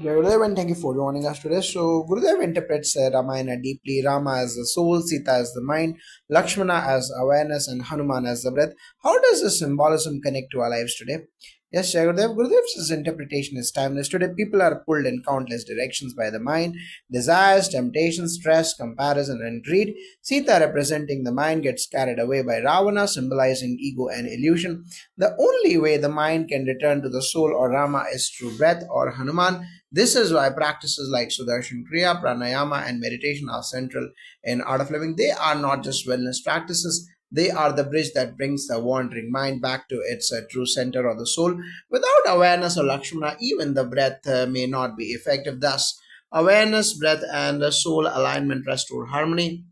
Gurudev, and thank you for joining us today. So, Gurudev interprets Ramayana deeply. Rama as the soul, Sita as the mind, Lakshmana as awareness, and Hanuman as the breath. How does this symbolism connect to our lives today? Yes, Gurudev. Gurudev's interpretation is timeless. Today, people are pulled in countless directions by the mind, desires, temptations, stress, comparison, and greed. Sita, representing the mind, gets carried away by Ravana, symbolizing ego and illusion. The only way the mind can return to the soul or Rama is through breath or Hanuman. This is why practices like Sudarshan Kriya, Pranayama, and meditation are central in Art of Living. They are not just wellness practices, they are the bridge that brings the wandering mind back to its true center of the soul. Without awareness or Lakshmana, even the breath may not be effective. Thus, awareness, breath, and soul alignment restore harmony.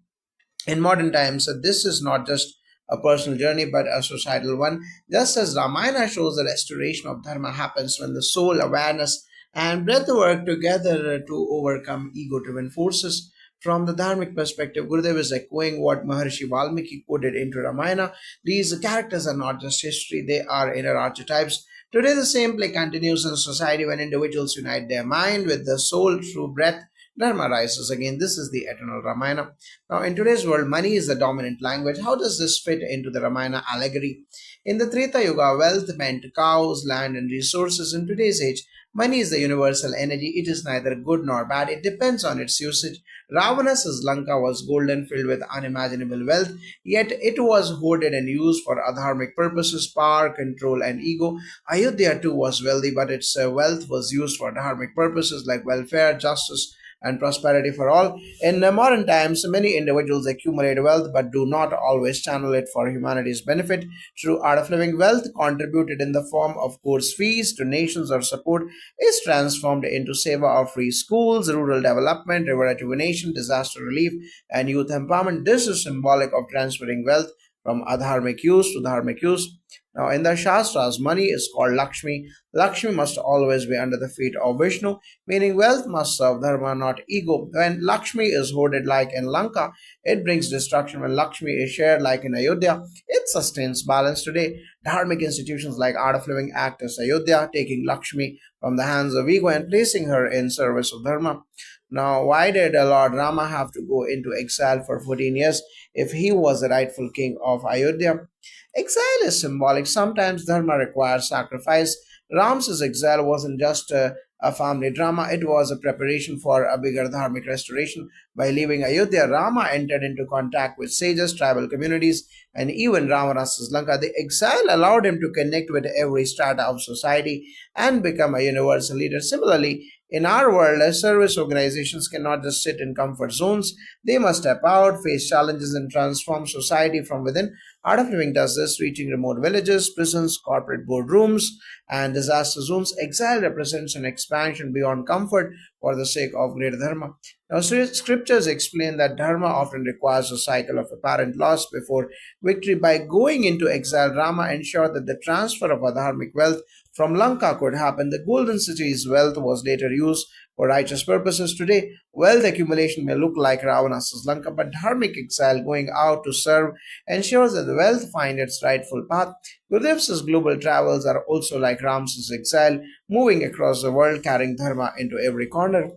In modern times, this is not just a personal journey but a societal one. Just as Ramayana shows, the restoration of Dharma happens when the soul, awareness, and breath work together to overcome ego driven forces. From the dharmic perspective, Gurudev is echoing what Maharshi Valmiki quoted into Ramayana. These characters are not just history, they are inner archetypes. Today, the same play continues in society when individuals unite their mind with the soul through breath. Dharma rises again. This is the eternal Ramayana. Now, in today's world, money is the dominant language. How does this fit into the Ramayana allegory? In the Treta Yuga, wealth meant cows, land, and resources. In today's age, money is the universal energy. It is neither good nor bad. It depends on its usage. Ravana's Lanka was golden, filled with unimaginable wealth, yet it was hoarded and used for adharmic purposes, power, control, and ego. Ayodhya too was wealthy, but its wealth was used for dharmic purposes like welfare, justice, and prosperity for all. In modern times, many individuals accumulate wealth but do not always channel it for humanity's benefit. Through Art of Living, wealth contributed in the form of course fees, donations, or support is transformed into seva of free schools, rural development, river rejuvenation, disaster relief, and youth empowerment. This is symbolic of transferring wealth from adharmic use to dharmic use. Now, in the Shastras, money is called Lakshmi. Lakshmi must always be under the feet of Vishnu, meaning wealth must serve dharma, not ego. When Lakshmi is hoarded like in Lanka, it brings destruction. When Lakshmi is shared like in Ayodhya, it sustains balance. Today, dharmic institutions like Art of Living act as Ayodhya, taking Lakshmi from the hands of ego and placing her in service of dharma. Now, why did Lord Rama have to go into exile for 14 years if he was the rightful king of Ayodhya? Exile is symbolic. Sometimes dharma requires sacrifice. Ram's exile wasn't just a family drama, it was a preparation for a bigger dharmic restoration. By leaving Ayodhya, Rama entered into contact with sages, tribal communities, and even Ravana's Lanka. The exile allowed him to connect with every strata of society and become a universal leader. Similarly, in our world, service organizations cannot just sit in comfort zones. They must step out, face challenges, and transform society from within. Art of Living does this, reaching remote villages, prisons, corporate boardrooms, and disaster zones. Exile represents an expansion beyond comfort for the sake of greater dharma. Now, scriptures explain that dharma often requires a cycle of apparent loss before victory. By going into exile, Rama ensured that the transfer of adharmic wealth from Lanka could happen. The golden city's wealth was later used for righteous purposes. Today, wealth accumulation may look like Ravana's Lanka, but dharmic exile, going out to serve, ensures that the wealth find its rightful path. Gurudev's global travels are also like Ram's exile, moving across the world, carrying dharma into every corner.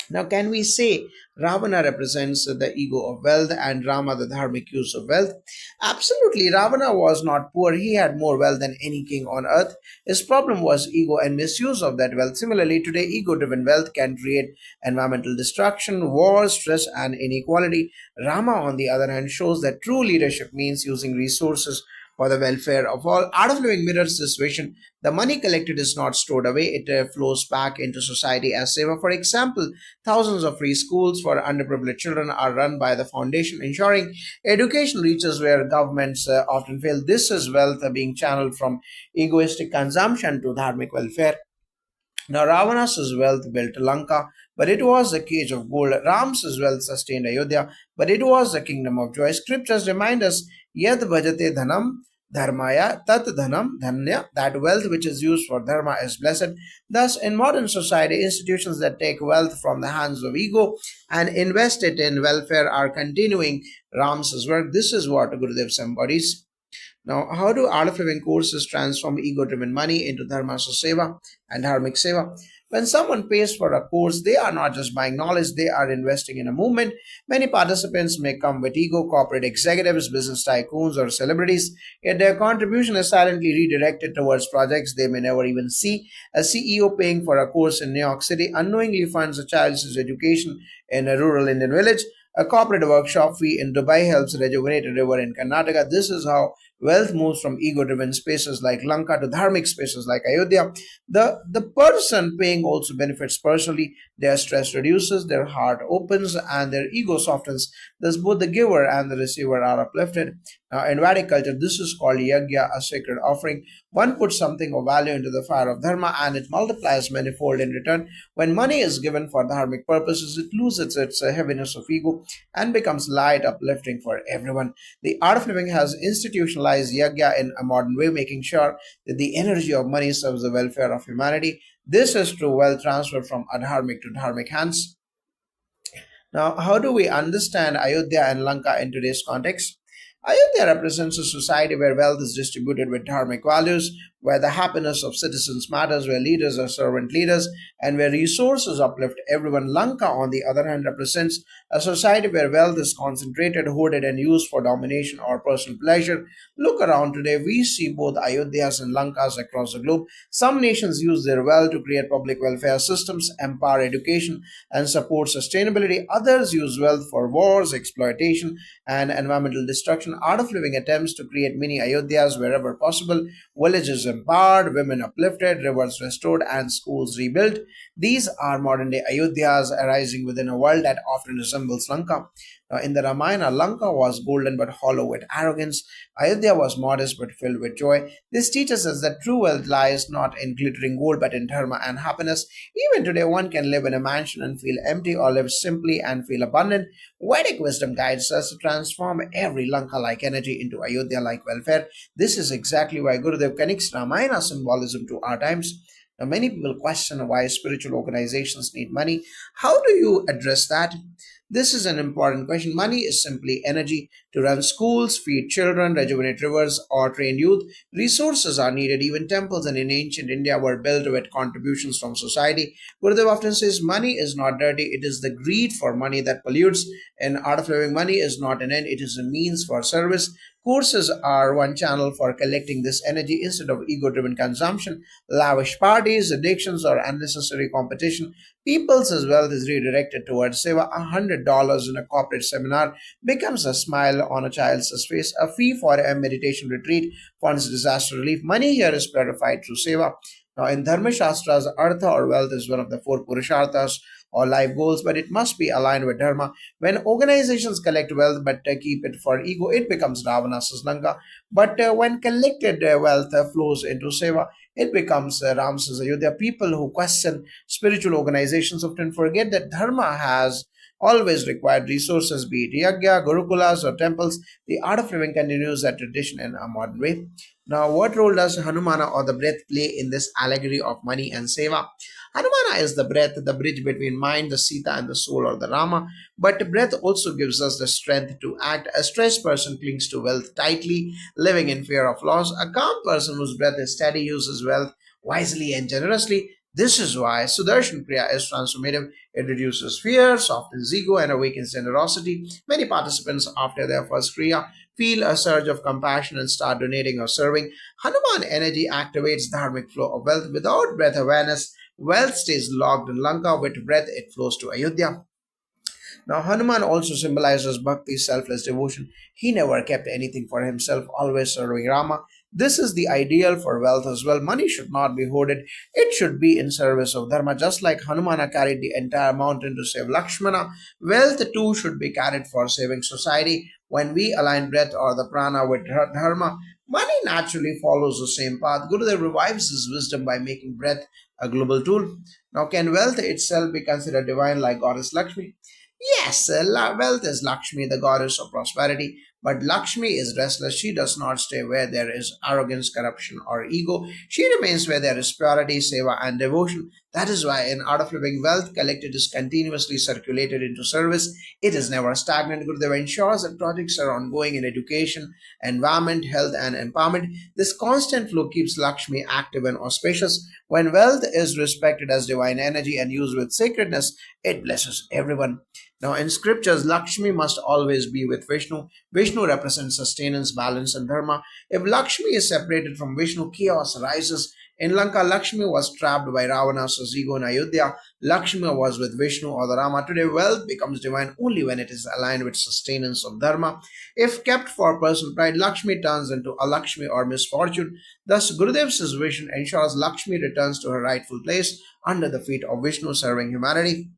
Now, can we say Ravana represents the ego of wealth and Rama the dharmic use of wealth? Absolutely. Ravana was not poor. He had more wealth than any king on earth. His problem was ego and misuse of that wealth. Similarly, today, ego driven wealth can create environmental destruction, war, stress, and inequality. Rama, on the other hand, shows that true leadership means using resources for the welfare of all. Art of Living mirrors this vision. The money collected is not stored away, it flows back into society as seva. For example, thousands of free schools for underprivileged children are run by the foundation, ensuring education reaches where governments often fail. This is wealth being channeled from egoistic consumption to dharmic welfare. Now, Ravana's wealth built Lanka, but it was a cage of gold. Ram's wealth sustained Ayodhya, but it was a kingdom of joy. Scriptures remind us, Yad bhajate dhanam dharmaya tat dhanam dhanya, that wealth which is used for dharma is blessed. Thus, in modern society, institutions that take wealth from the hands of ego and invest it in welfare are continuing Ram's work. This is what Gurudev embodies. Now, how do Art of Living courses transform ego driven money into Dharma Seva and Dharmic Seva? When someone pays for a course, they are not just buying knowledge, they are investing in a movement. Many participants may come with ego, corporate executives, business tycoons, or celebrities, yet their contribution is silently redirected towards projects they may never even see. A CEO paying for a course in New York City unknowingly funds a child's education in a rural Indian village. A corporate workshop fee in Dubai helps rejuvenate a river in Karnataka. This is how wealth moves from ego driven spaces like Lanka to dharmic spaces like Ayodhya. The person paying also benefits personally. Their stress reduces, their heart opens, and their ego softens. Thus, both the giver and the receiver are uplifted. Now, in Vedic culture, this is called yagya, a sacred offering. One puts something of value into the fire of dharma and it multiplies manifold in return. When money is given for dharmic purposes, it loses its heaviness of ego and becomes light, uplifting for everyone. The art of living has institutionalized yagya in a modern way, making sure that the energy of money serves the welfare of humanity. This is true wealth transfer from adharmic to dharmic hands. Now, how do we understand Ayodhya and Lanka in today's context? Ayodhya represents a society where wealth is distributed with dharmic values, where the happiness of citizens matters, where leaders are servant leaders, and where resources uplift everyone. Lanka, on the other hand, represents a society where wealth is concentrated, hoarded, and used for domination or personal pleasure. Look around today, we see both Ayodhyas and Lankas across the globe. Some nations use their wealth to create public welfare systems, empower education, and support sustainability. Others use wealth for wars, exploitation, and environmental destruction. Art of Living attempts to create mini Ayodhyas wherever possible, villages empowered, women uplifted, rivers restored, and schools rebuilt. These are modern day Ayodhyas arising within a world that often resembles Lanka. In the Ramayana, Lanka was golden but hollow with arrogance. Ayodhya was modest but filled with joy. This teaches us that true wealth lies not in glittering gold but in dharma and happiness. Even today, one can live in a mansion and feel empty, or live simply and feel abundant. Vedic wisdom guides us to transform every Lanka like energy into Ayodhya like welfare. This is exactly why Gurudev connects Ramayana symbolism to our times. Now, many people question why spiritual organizations need money. How do you address that? This is an important question. Money is simply energy to run schools, feed children, rejuvenate rivers, or train youth. Resources are needed. Even temples in ancient India were built with contributions from society. Gurudev often says money is not dirty, it is the greed for money that pollutes. In Art of Living, money is not an end, it is a means for service. Courses are one channel for collecting this energy instead of ego driven consumption. Lavish parties, addictions, or unnecessary competition. People's wealth is redirected towards seva. $100 in a corporate seminar becomes a smile on a child's face. A fee for a meditation retreat funds disaster relief. Money here is purified through seva. Now, in Dharma Shastras, Artha or wealth is one of the four Purusharthas or life goals, but it must be aligned with Dharma. When organizations collect wealth but keep it for ego, it becomes Ravana Lanka. But when collected wealth flows into Seva, it becomes Ram Ayodhya. People who question spiritual organizations often forget that Dharma has always required resources, be it yagya, gurukulas, or temples. The art of living continues that tradition in a modern way. Now, what role does Hanumana or the breath play in this allegory of money and seva? Hanumana is the breath, the bridge between mind, the Sita, and the soul or the Rama. But breath also gives us the strength to act. A stressed person clings to wealth tightly, living in fear of loss. A calm person whose breath is steady uses wealth wisely and generously. This is why Sudarshan Kriya is transformative. It reduces fear, softens ego, and awakens generosity. Many participants, after their first Kriya, feel a surge of compassion and start donating or serving. Hanuman energy activates the dharmic flow of wealth. Without breath awareness, wealth stays locked in Lanka. With breath, it flows to Ayodhya. Now, Hanuman also symbolizes bhakti, selfless devotion. He never kept anything for himself, always serving Rama. This is the ideal for wealth as well. Money should not be hoarded, it should be in service of Dharma. Just like Hanumana carried the entire mountain to save Lakshmana, wealth too should be carried for saving society. When we align breath or the prana with Dharma, money naturally follows the same path. Gurudev revives his wisdom by making breath a global tool. Now, can wealth itself be considered divine like goddess Lakshmi? Yes, wealth is Lakshmi, the goddess of prosperity, but Lakshmi is restless. She does not stay where there is arrogance, corruption, or ego. She remains where there is purity, seva, and devotion. That is why in Art of Living, wealth collected is continuously circulated into service. It is never stagnant. Gurudeva ensures that projects are ongoing in education, environment, health, and empowerment. This constant flow keeps Lakshmi active and auspicious. When wealth is respected as divine energy and used with sacredness, it blesses everyone. Now, in scriptures, Lakshmi must always be with Vishnu. Vishnu represents sustenance, balance, and dharma. If Lakshmi is separated from Vishnu, chaos arises. In Lanka, Lakshmi was trapped by Ravana's ego. In Ayodhya, Lakshmi was with Vishnu or the Rama. Today, wealth becomes divine only when it is aligned with sustenance of dharma. If kept for personal pride, Lakshmi turns into Alakshmi or misfortune. Thus, Gurudev's vision ensures Lakshmi returns to her rightful place under the feet of Vishnu, serving humanity.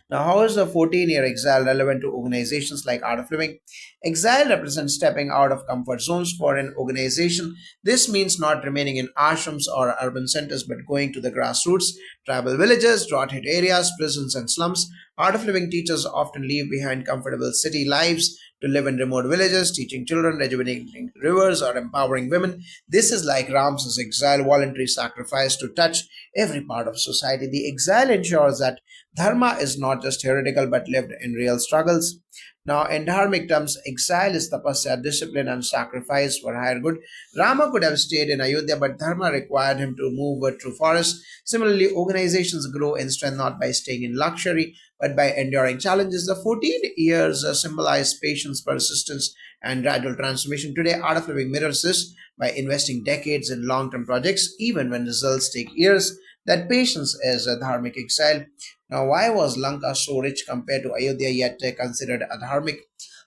Now, how is the 14-year exile relevant to organizations like Art of Living? Exile represents stepping out of comfort zones for an organization. This means not remaining in ashrams or urban centers but going to the grassroots, tribal villages, drought hit areas, prisons, and slums. Art of Living teachers often leave behind comfortable city lives to live in remote villages, teaching children, rejuvenating rivers, or empowering women. This is like Ram's exile, voluntary sacrifice to touch every part of society. The exile ensures that dharma is not just theoretical but lived in real struggles. Now, in dharmic terms, exile is tapasya, discipline, and sacrifice for higher good. Rama could have stayed in Ayodhya, but dharma required him to move through forests. Similarly, organizations grow in strength not by staying in luxury, but by enduring challenges. The 14 years symbolize patience, persistence, and gradual transformation. Today, Art of Living mirrors this by investing decades in long term projects, even when results take years. That patience is a dharmic exile. Now, why was Lanka so rich compared to Ayodhya yet considered adharmic?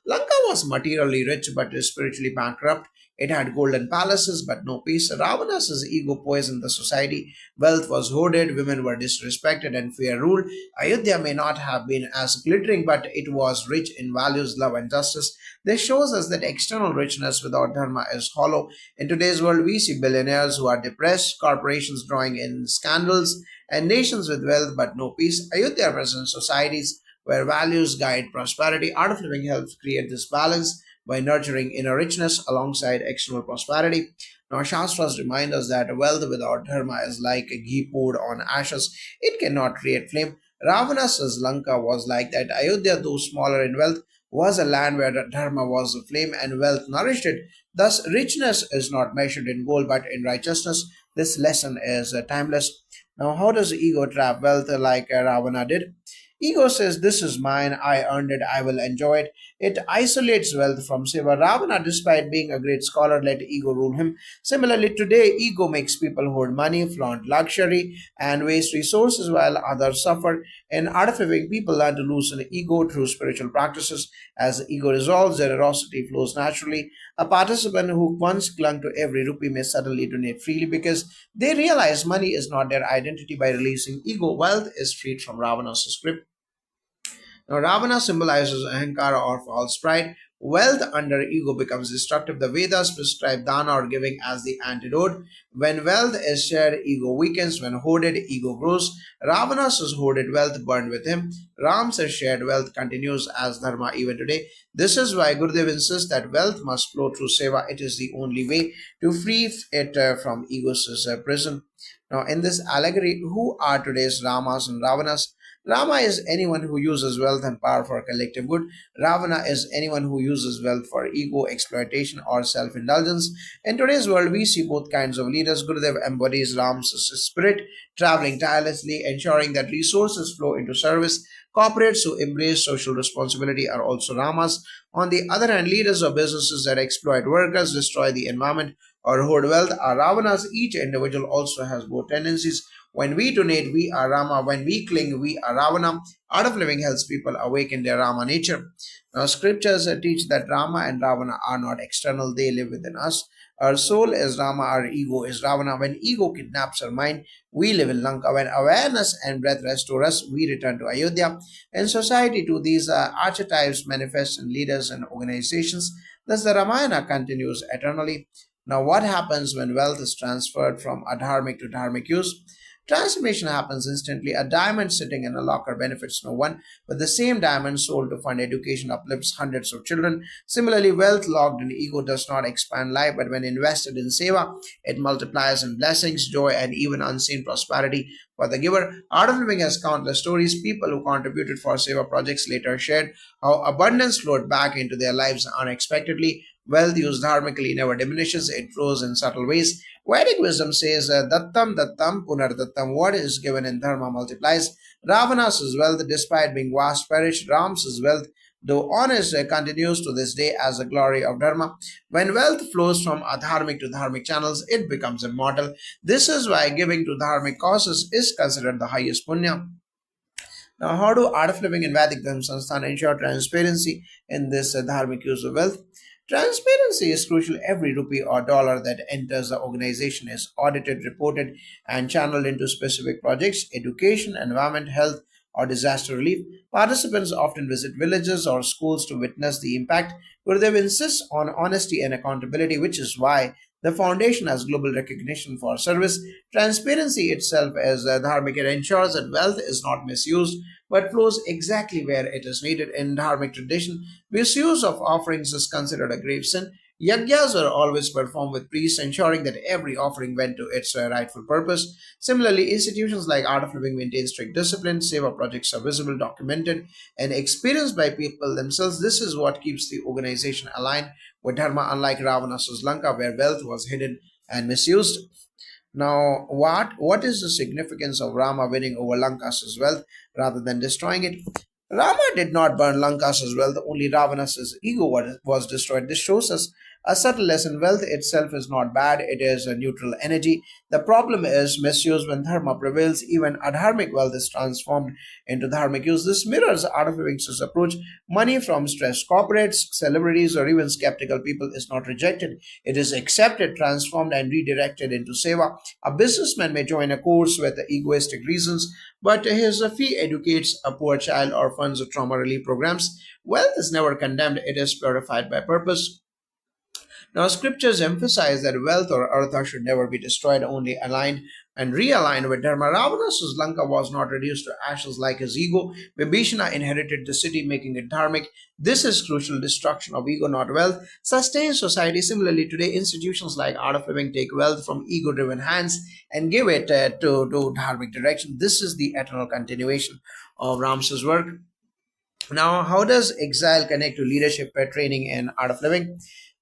Lanka was materially rich but spiritually bankrupt. It had golden palaces but no peace. Ravana's ego poisoned the society. Wealth was hoarded, women were disrespected, and fear ruled. Ayodhya may not have been as glittering, but it was rich in values, love, and justice. This shows us that external richness without dharma is hollow. In today's world, we see billionaires who are depressed, corporations drawing in scandals, and nations with wealth but no peace. Ayodhya represents societies where values guide prosperity. Art of Living helps create this balance by nurturing inner richness alongside external prosperity. Now, Shastras remind us that wealth without dharma is like a ghee poured on ashes. It cannot create flame. Ravana's Lanka was like that. Ayodhya, though smaller in wealth, was a land where the dharma was a flame and wealth nourished it. Thus, richness is not measured in gold but in righteousness. This lesson is timeless. Now, how does ego trap wealth like Ravana did? Ego says, "This is mine, I earned it, I will enjoy it." It isolates wealth from Seva. Ravana, despite being a great scholar, let ego rule him. Similarly, today, ego makes people hoard money, flaunt luxury, and waste resources while others suffer. In Art of Living, people learn to loosen ego through spiritual practices. As ego dissolves, generosity flows naturally. A participant who once clung to every rupee may suddenly donate freely because they realize money is not their identity. By releasing ego, wealth is freed from Ravana's grip. Now, Ravana symbolizes Ahankara or false pride. Wealth under ego becomes destructive. The Vedas prescribe dana or giving as the antidote. When wealth is shared, ego weakens. When hoarded, ego grows. Ravana's hoarded wealth burned with him. Ram's shared wealth continues as dharma even today. This is why Gurudev insists that wealth must flow through seva. It is the only way to free it from ego's prison. Now, in this allegory, who are today's Ramas and Ravanas? Rama is anyone who uses wealth and power for collective good. Ravana is anyone who uses wealth for ego, exploitation, or self indulgence. In today's world, we see both kinds of leaders. Gurudev embodies Ram's spirit, traveling tirelessly, ensuring that resources flow into service. Corporates who embrace social responsibility are also Ramas. On the other hand, leaders of businesses that exploit workers, destroy the environment, or hoard wealth are Ravanas. Each individual also has both tendencies. When we donate, we are Rama. When we cling, we are Ravana. Art of Living helps people awaken their Rama nature. Now, scriptures teach that Rama and Ravana are not external, they live within us. Our soul is Rama, our ego is Ravana. When ego kidnaps our mind, we live in Lanka. When awareness and breath restore us, we return to Ayodhya. In society, too, these archetypes manifest in leaders and organizations. Thus, the Ramayana continues eternally. Now, what happens when wealth is transferred from adharmic to dharmic use? Transformation happens instantly. A diamond sitting in a locker benefits no one, but the same diamond sold to fund education uplifts hundreds of children. Similarly, wealth locked in ego does not expand life, but when invested in seva, it multiplies in blessings, joy, and even unseen prosperity for the giver. Art of Living has countless stories. People who contributed for seva projects later shared how abundance flowed back into their lives unexpectedly. Wealth used dharmically never diminishes, it grows in subtle ways. Vedic wisdom says, Dattam Dattam Punardattam, what is given in dharma multiplies. Ravana's wealth, despite being vast, perished. Ram's wealth, though honest, continues to this day as the glory of dharma. When wealth flows from adharmic to dharmic channels, it becomes immortal. This is why giving to dharmic causes is considered the highest punya. Now, how do Art of Living and Vedic Dharma Sansthan ensure transparency in this dharmic use of wealth? Transparency is crucial. Every rupee or dollar that enters the organization is audited, reported, and channeled into specific projects, education, environment, health, or disaster relief. Participants often visit villages or schools to witness the impact. Gurudev insists on honesty and accountability, which is why the foundation has global recognition for service. Transparency itself is dharmic. It ensures that wealth is not misused but flows exactly where it is needed. In dharmic tradition, misuse of offerings is considered a grave sin. Yagyas are always performed with priests, ensuring that every offering went to its rightful purpose. Similarly, institutions like Art of Living maintain strict discipline. Seva projects are visible, documented, and experienced by people themselves. This is what keeps the organization aligned with Dharma, unlike Ravana's Lanka, where wealth was hidden and misused. Now, what is the significance of Rama winning over Lanka's wealth rather than destroying it? Rama did not burn Lanka's wealth, only Ravana's ego was destroyed. This shows us a subtle lesson. Wealth itself is not bad, it is a neutral energy. The problem is misuse when dharma prevails. Even adharmic wealth is transformed into dharmic use. This mirrors Art of Living's approach. Money from stressed corporates, celebrities, or even skeptical people is not rejected. It is accepted, transformed, and redirected into seva. A businessman may join a course with egoistic reasons, but his fee educates a poor child or funds trauma relief programs. Wealth is never condemned, it is purified by purpose. Now, scriptures emphasize that wealth or artha should never be destroyed, only aligned and realigned with dharma. Ravana's Lanka was not reduced to ashes like his ego. Vibhishana inherited the city, making it dharmic. This is crucial. Destruction of ego, not wealth, sustains society. Similarly, today institutions like Art of Living take wealth from ego-driven hands and give it to dharmic direction. This is the eternal continuation of Ram's work. Now, how does exile connect to leadership training in Art of Living?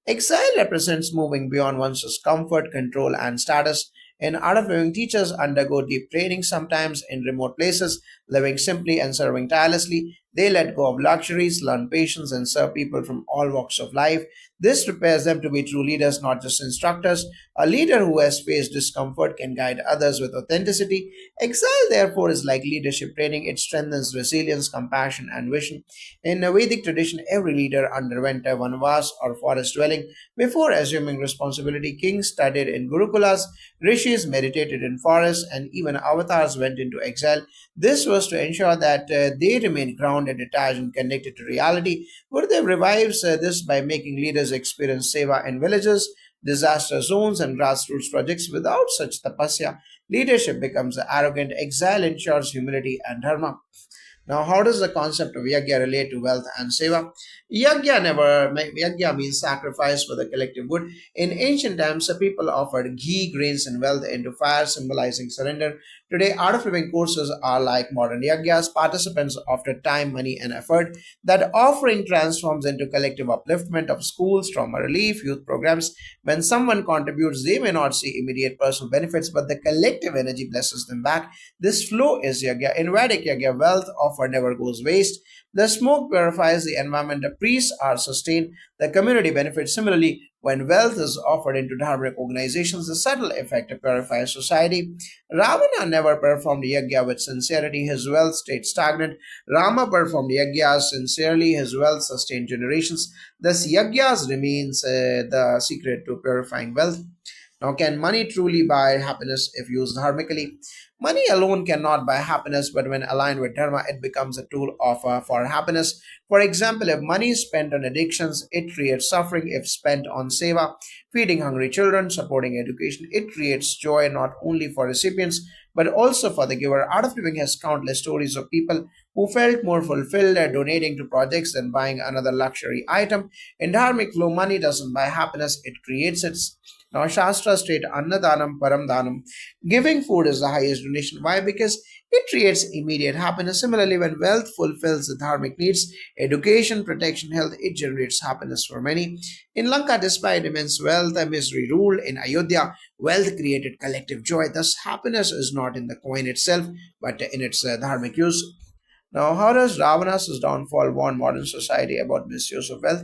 Exile represents moving beyond one's comfort, control, and status. In Art of Living, teachers undergo deep training, sometimes in remote places, living simply and serving tirelessly. They let go of luxuries, learn patience, and serve people from all walks of life. This prepares them to be true leaders, not just instructors. A leader who has faced discomfort can guide others with authenticity. Exile, therefore, is like leadership training. It strengthens resilience, compassion, and vision. In a Vedic tradition, every leader underwent a vanvas or forest dwelling before assuming responsibility. Kings studied in gurukulas, rishis meditated in forests, and even avatars went into exile. This was to ensure that they remain grounded, detached, and connected to reality. Gurudev revives this by making leaders experience seva in villages, disaster zones, and grassroots projects. Without such tapasya, leadership becomes arrogant. Exile ensures humility and dharma. Now, how does the concept of yajna relate to wealth and seva? Yajna means sacrifice for the collective good. In ancient times, the people offered ghee, grains, and wealth into fire, symbolizing surrender. Today, Art of Living courses are like modern yajnas. Participants offer time, money, and effort. That offering transforms into collective upliftment of schools, trauma relief, youth programs. When someone contributes, they may not see immediate personal benefits, but the collective energy blesses them back. This flow is yajna. In Vedic yajna, wealth offered never goes waste. The smoke purifies the environment. The priests are sustained. The community benefits. Similarly, when wealth is offered into dharmic organizations, the subtle effect purifies society. Ravana never performed yajna with sincerity. His wealth stayed stagnant. Rama performed yajnas sincerely. His wealth sustained generations. Thus, yajnas remains the secret to purifying wealth. Now, can money truly buy happiness if used dharmically? Money alone cannot buy happiness, but when aligned with dharma, it becomes a tool for happiness. For example, if money is spent on addictions, it creates suffering. If spent on seva, feeding hungry children, supporting education, it creates joy not only for recipients but also for the giver. Art of Living has countless stories of people who felt more fulfilled at donating to projects than buying another luxury item. In dharmic flow, money doesn't buy happiness, it creates it. Now, Shastra state Annadanam Param Danam. Giving food is the highest donation. Why? Because it creates immediate happiness. Similarly, when wealth fulfills the dharmic needs, education, protection, health, it generates happiness for many. In Lanka, despite immense wealth and misery ruled, in Ayodhya, wealth created collective joy. Thus, happiness is not in the coin itself, but in its dharmic use. Now, how does Ravana's downfall warn modern society about misuse of wealth?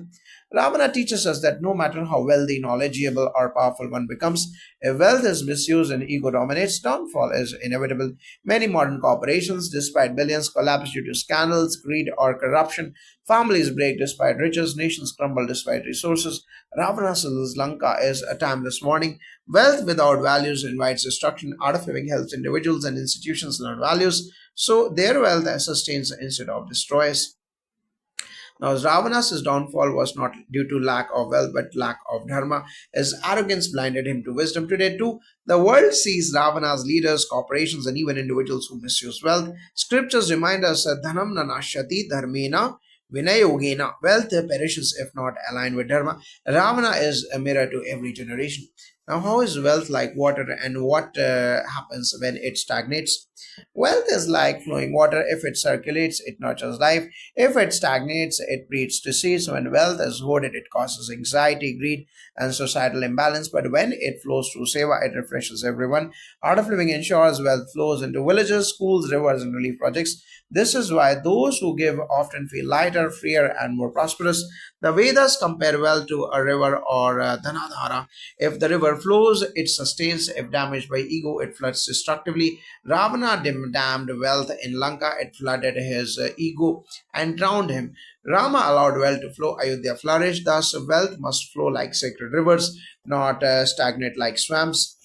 Ravana teaches us that no matter how wealthy, knowledgeable, or powerful one becomes, if wealth is misused and ego dominates, downfall is inevitable. Many modern corporations, despite billions, collapse due to scandals, greed, or corruption. Families break despite riches, nations crumble despite resources. Ravana's Lanka is a timeless warning. Wealth without values invites destruction. Art of Living helps individuals and institutions learn values so their wealth sustains instead of destroys. Now, Ravana's downfall was not due to lack of wealth but lack of dharma. His arrogance blinded him to wisdom. Today, too, the world sees Ravana's leaders, corporations, and even individuals who misuse wealth. Scriptures remind us that dhanam nanashati dharmena vinayogena. Wealth perishes if not aligned with dharma. Ravana is a mirror to every generation. Now, how is wealth like water and what happens when it stagnates? Wealth is like flowing water. If it circulates, it nurtures life. If it stagnates, it breeds disease. When wealth is hoarded, it causes anxiety, greed, and societal imbalance. But when it flows through seva, it refreshes everyone. Art of Living ensures wealth flows into villages, schools, rivers, and relief projects. This is why those who give often feel lighter, freer, and more prosperous. The Vedas compare wealth to a river or a dhanadhara. If the river flows, it sustains. If damaged by ego, it floods destructively. Ravana damned wealth in Lanka. It flooded his ego and drowned him. Rama allowed wealth to flow. Ayodhya flourished. Thus, wealth must flow like sacred rivers, not stagnate like swamps.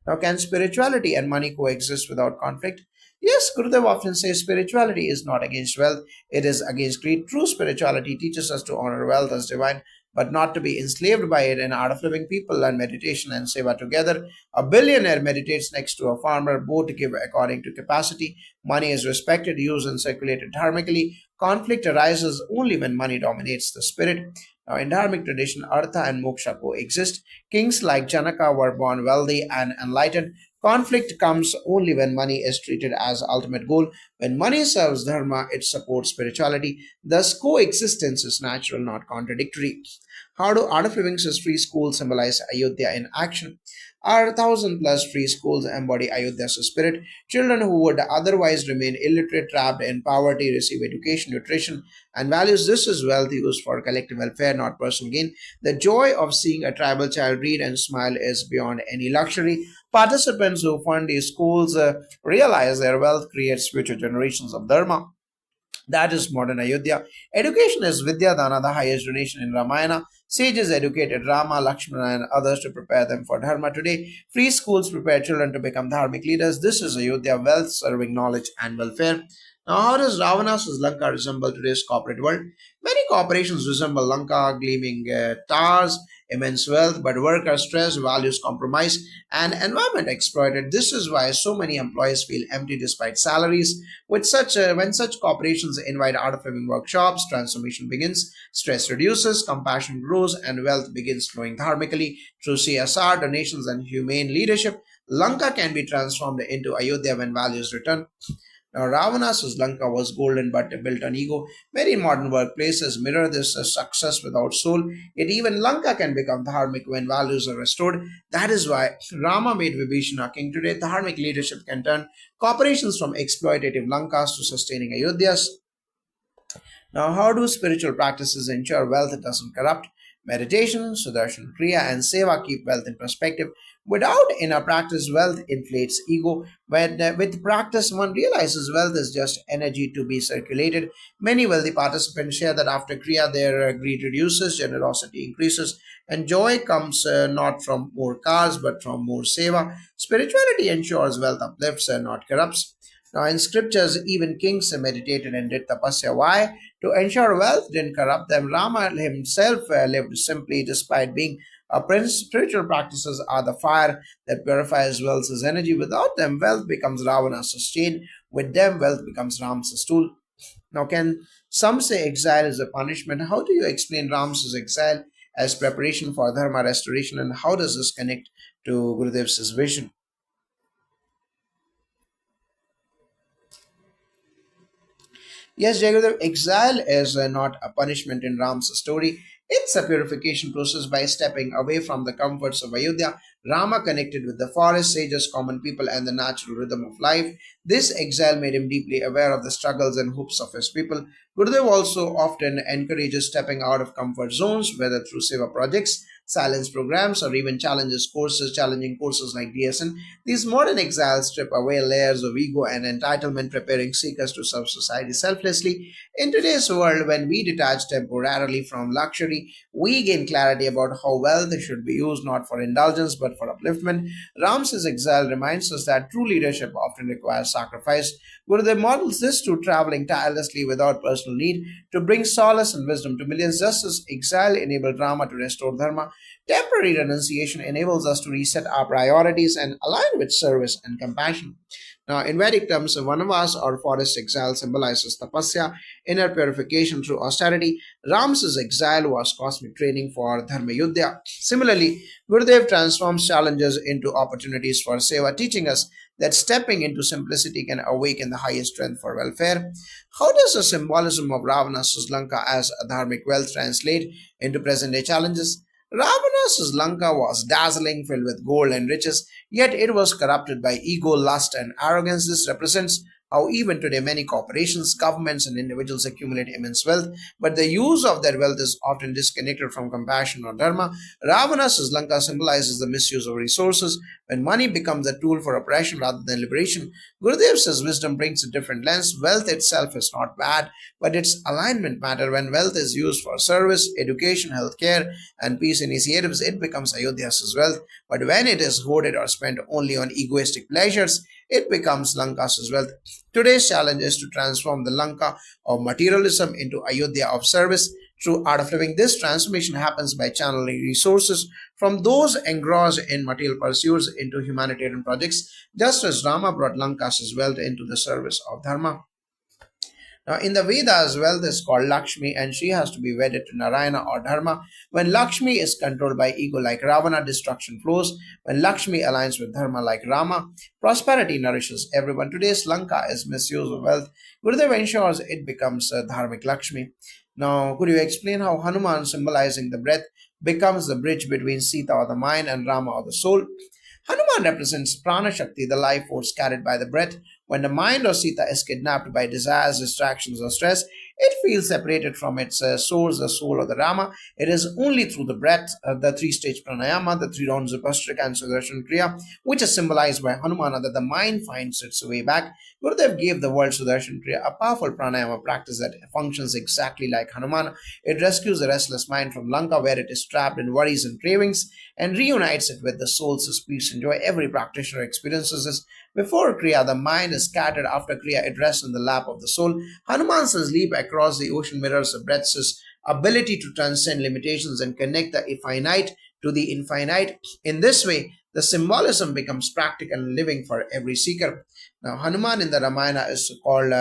Now, can spirituality and money coexist without conflict? Yes, Gurudev often says spirituality is not against wealth, it is against greed. True spirituality teaches us to honor wealth as divine, but not to be enslaved by it. In Art of Living, people learn meditation and seva together. A billionaire meditates next to a farmer, both give according to capacity. Money is respected, used, and circulated dharmically. Conflict arises only when money dominates the spirit. Now, in dharmic tradition, artha and moksha coexist. Kings like Janaka were born wealthy and enlightened. Conflict comes only when money is treated as ultimate goal. When money serves dharma, it supports spirituality. Thus, coexistence is natural, not contradictory. How do Art of Living's free schools symbolize Ayodhya in action? Our thousand plus free schools embody Ayodhya's spirit. Children who would otherwise remain illiterate, trapped in poverty, receive education, nutrition, and values. This is wealth used for collective welfare, not personal gain. The joy of seeing a tribal child read and smile is beyond any luxury. Participants who fund these schools realize their wealth creates future generations of Dharma. That is modern Ayodhya. Education is Vidya Dana, the highest donation in Ramayana. Sages educated Rama, Lakshmana, and others to prepare them for Dharma. Today, free schools prepare children to become dharmic leaders. This is Ayodhya, wealth serving knowledge and welfare. Now, how does Ravana's Lanka resemble today's corporate world? Many corporations resemble Lanka, gleaming towers, immense wealth, but worker stress, values compromise, and environment exploited. This is why so many employees feel empty despite salaries. When such corporations invite art of living workshops, transformation begins, stress reduces, compassion grows, and wealth begins flowing dharmically through CSR, donations, and humane leadership. Lanka can be transformed into Ayodhya when values return. Now, Ravana's Lanka was golden but built on ego. Many modern workplaces mirror this as success without soul. Yet even Lanka can become dharmic when values are restored. That is why Rama made Vibhishana king. Today, dharmic leadership can turn corporations from exploitative Lankas to sustaining Ayodhyas. Now, how do spiritual practices ensure wealth doesn't corrupt? Meditation, Sudarshan Kriya, and Seva keep wealth in perspective. Without inner practice, wealth inflates ego. With practice, one realizes wealth is just energy to be circulated. Many wealthy participants share that after Kriya, their greed reduces, generosity increases, and joy comes not from more cars but from more seva. Spirituality ensures wealth uplifts and not corrupts. Now, in scriptures, even kings meditated and did tapasya. Why? To ensure wealth didn't corrupt them. Rama himself lived simply despite being a prince. Spiritual practices are the fire that purifies wealth as energy. Without them, wealth becomes Ravana's sustain. With them, wealth becomes Ram's tool. Now, can some say exile is a punishment? How do you explain Ram's exile as preparation for dharma restoration, and how does this connect to Gurudev's vision? Yes, Jagadev, exile is not a punishment in Ram's story. It's a purification process. By stepping away from the comforts of Ayodhya, Rama connected with the forest, sages, common people, and the natural rhythm of life. This exile made him deeply aware of the struggles and hopes of his people. Gurudev also often encourages stepping out of comfort zones, whether through seva projects, silence programs, or even challenging courses like DSN. These modern exiles strip away layers of ego and entitlement, preparing seekers to serve society selflessly. In today's world, when we detach temporarily from luxury, we gain clarity about how wealth should be used not for indulgence but for upliftment. Ram's exile reminds us that true leadership often requires sacrifice. Gurudev models this through traveling tirelessly without personal need to bring solace and wisdom to millions. Just as exile enabled Rama to restore dharma, temporary renunciation enables us to reset our priorities and align with service and compassion. Now, in Vedic terms, a vanavas or forest exile symbolizes tapasya, inner purification through austerity. Ram's exile was cosmic training for dharma yuddha. Similarly, Gurudev transforms challenges into opportunities for seva, teaching us that stepping into simplicity can awaken the highest strength for welfare. How does the symbolism of Ravana's Lanka as a dharmic wealth translate into present day challenges? Ravana's Lanka was dazzling, filled with gold and riches, yet it was corrupted by ego, lust, and arrogance. This represents how even today many corporations, governments, and individuals accumulate immense wealth, but the use of their wealth is often disconnected from compassion or dharma. Ravana's Lanka symbolizes the misuse of resources when money becomes a tool for oppression rather than liberation. Gurudev says wisdom brings a different lens. Wealth itself is not bad, but its alignment matter. When wealth is used for service, education, healthcare, and peace initiatives, it becomes Ayodhya's wealth. But when it is hoarded or spent only on egoistic pleasures, it becomes Lanka's wealth. Today's challenge is to transform the Lanka of materialism into Ayodhya of service. Through art of living, this transformation happens by channeling resources from those engrossed in material pursuits into humanitarian projects, just as Rama brought Lanka's wealth into the service of Dharma. Now, in the Vedas, wealth is called Lakshmi, and she has to be wedded to Narayana or Dharma. When Lakshmi is controlled by ego like Ravana, destruction flows. When Lakshmi aligns with Dharma like Rama, prosperity nourishes everyone. Today's Lanka is misuse of wealth. Gurudev ensures it becomes a Dharmic Lakshmi. Now, could you explain how Hanuman, symbolizing the breath, becomes the bridge between Sita or the mind and Rama or the soul? Hanuman represents Prana Shakti, the life force carried by the breath. When the mind or Sita is kidnapped by desires, distractions, or stress, it feels separated from its source, the soul, or the Rama. It is only through the breath, the three-stage pranayama, the three rounds of Pastrika and Sudarshan Kriya, which is symbolized by Hanumana, that the mind finds its way back. Gurudev gave the word Sudarshan Kriya, a powerful pranayama practice that functions exactly like Hanumana. It rescues the restless mind from Lanka, where it is trapped in worries and cravings, and reunites it with the soul's peace and joy. Every practitioner experiences this. Before Kriya, the mind is scattered. After Kriya, it rests in the lap of the soul. Hanuman's leap across the ocean mirrors the breath's ability to transcend limitations and connect the finite to the infinite. In this way, the symbolism becomes practical and living for every seeker. Now, Hanuman in the Ramayana is called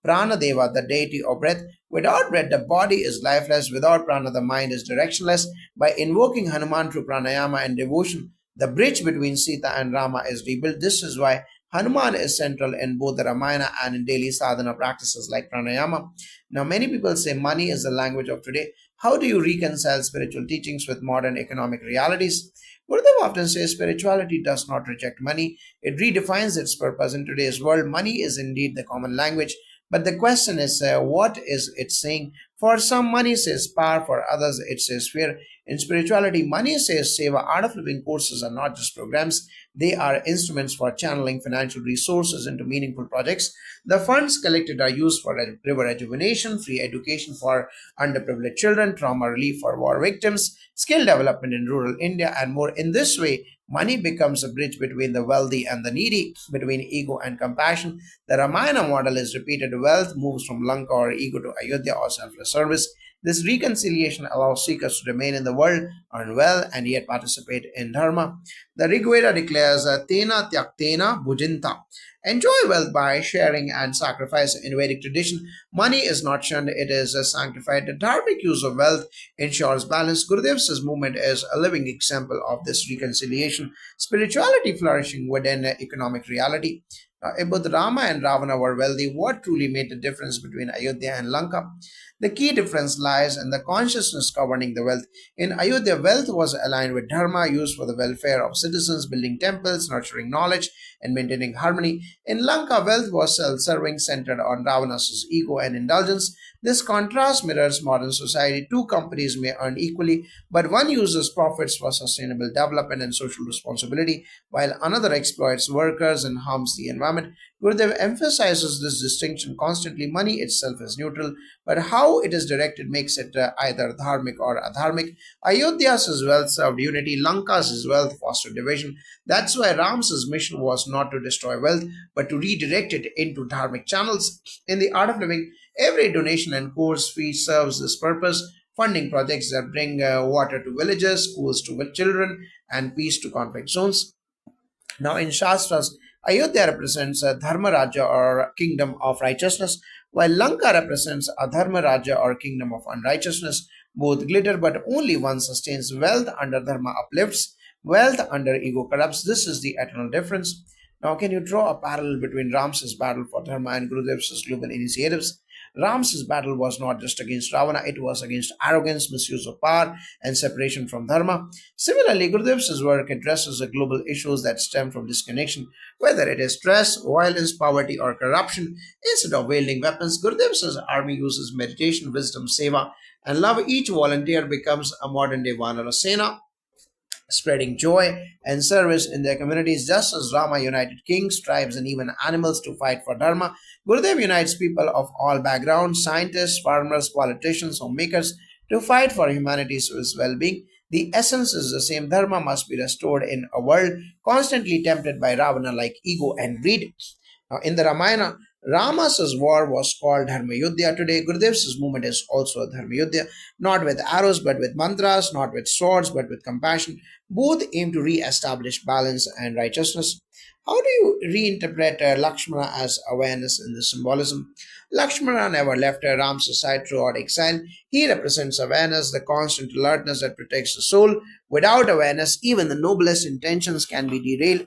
Prana Deva, the deity of breath. Without breath, the body is lifeless. Without prana, the mind is directionless. By invoking Hanuman through pranayama and devotion, the bridge between Sita and Rama is rebuilt. This is why Hanuman is central in both the Ramayana and in daily sadhana practices like pranayama. Now, many people say money is the language of today. How do you reconcile spiritual teachings with modern economic realities? Gurudev often says spirituality does not reject money, it redefines its purpose. In today's world, money is indeed the common language, but the question is, what is it saying? For some, money says power, for others, it says fear. In spirituality, money says seva. Art of living courses are not just programs, they are instruments for channeling financial resources into meaningful projects. The funds collected are used for river rejuvenation, free education for underprivileged children, trauma relief for war victims, skill development in rural India, and more. In this way, money becomes a bridge between the wealthy and the needy, between ego and compassion. The Ramayana model is repeated. Wealth moves from Lanka or ego to Ayodhya or selfless service. This reconciliation allows seekers to remain in the world, earn well, and yet participate in dharma. The Rig Veda declares, Tena tyaktena bhujinta. Enjoy wealth by sharing and sacrifice. In Vedic tradition, money is not shunned, it is sanctified. The dharmic use of wealth ensures balance. Gurudev's movement is a living example of this reconciliation. Spirituality flourishing within economic reality. If both Rama and Ravana were wealthy, what truly made the difference between Ayodhya and Lanka? The key difference lies in the consciousness governing the wealth. In Ayodhya, wealth was aligned with dharma, used for the welfare of citizens, building temples, nurturing knowledge, and maintaining harmony. In Lanka, wealth was self serving, centered on Ravana's ego and indulgence. This contrast mirrors modern society. Two companies may earn equally, but one uses profits for sustainable development and social responsibility, while another exploits workers and harms the environment. Gurudev emphasizes this distinction constantly. Money itself is neutral, but how it is directed makes it either dharmic or adharmic. Ayodhya's wealth served unity, Lanka's wealth fostered division. That's why Ram's mission was not to destroy wealth, but to redirect it into dharmic channels. In the art of living, every donation and course fee serves this purpose, funding projects that bring water to villages, schools to children, and peace to conflict zones. Now, in Shastras, Ayodhya represents a Dharma Raja or kingdom of righteousness, while Lanka represents a Dharma Raja or kingdom of unrighteousness. Both glitter, but only one sustains. Wealth under Dharma uplifts, wealth under ego corrupts. This is the eternal difference. Now, can you draw a parallel between Ram's battle for Dharma and Gurudev's global initiatives? Ram's battle was not just against Ravana, it was against arrogance, misuse of power, and separation from Dharma. Similarly, Gurudev's work addresses the global issues that stem from disconnection, whether it is stress, violence, poverty, or corruption. Instead of wielding weapons, Gurudev's army uses meditation, wisdom, seva, and love. Each volunteer becomes a modern day Vanara Sena, spreading joy and service in their communities, just as Rama united kings, tribes, and even animals to fight for Dharma. Gurudev unites people of all backgrounds, scientists, farmers, politicians, homemakers, to fight for humanity's well being. The essence is the same. Dharma must be restored in a world constantly tempted by Ravana like ego and greed. Now, in the Ramayana, Rama's war was called Dharma Yuddha. Today, Gurudev's movement is also a Dharma Yuddha, not with arrows but with mantras, not with swords but with compassion. Both aim to re establish balance and righteousness. How do you reinterpret Lakshmana as awareness in the symbolism? Lakshmana never left Ram's side throughout exile. He represents awareness, the constant alertness that protects the soul. Without awareness, even the noblest intentions can be derailed.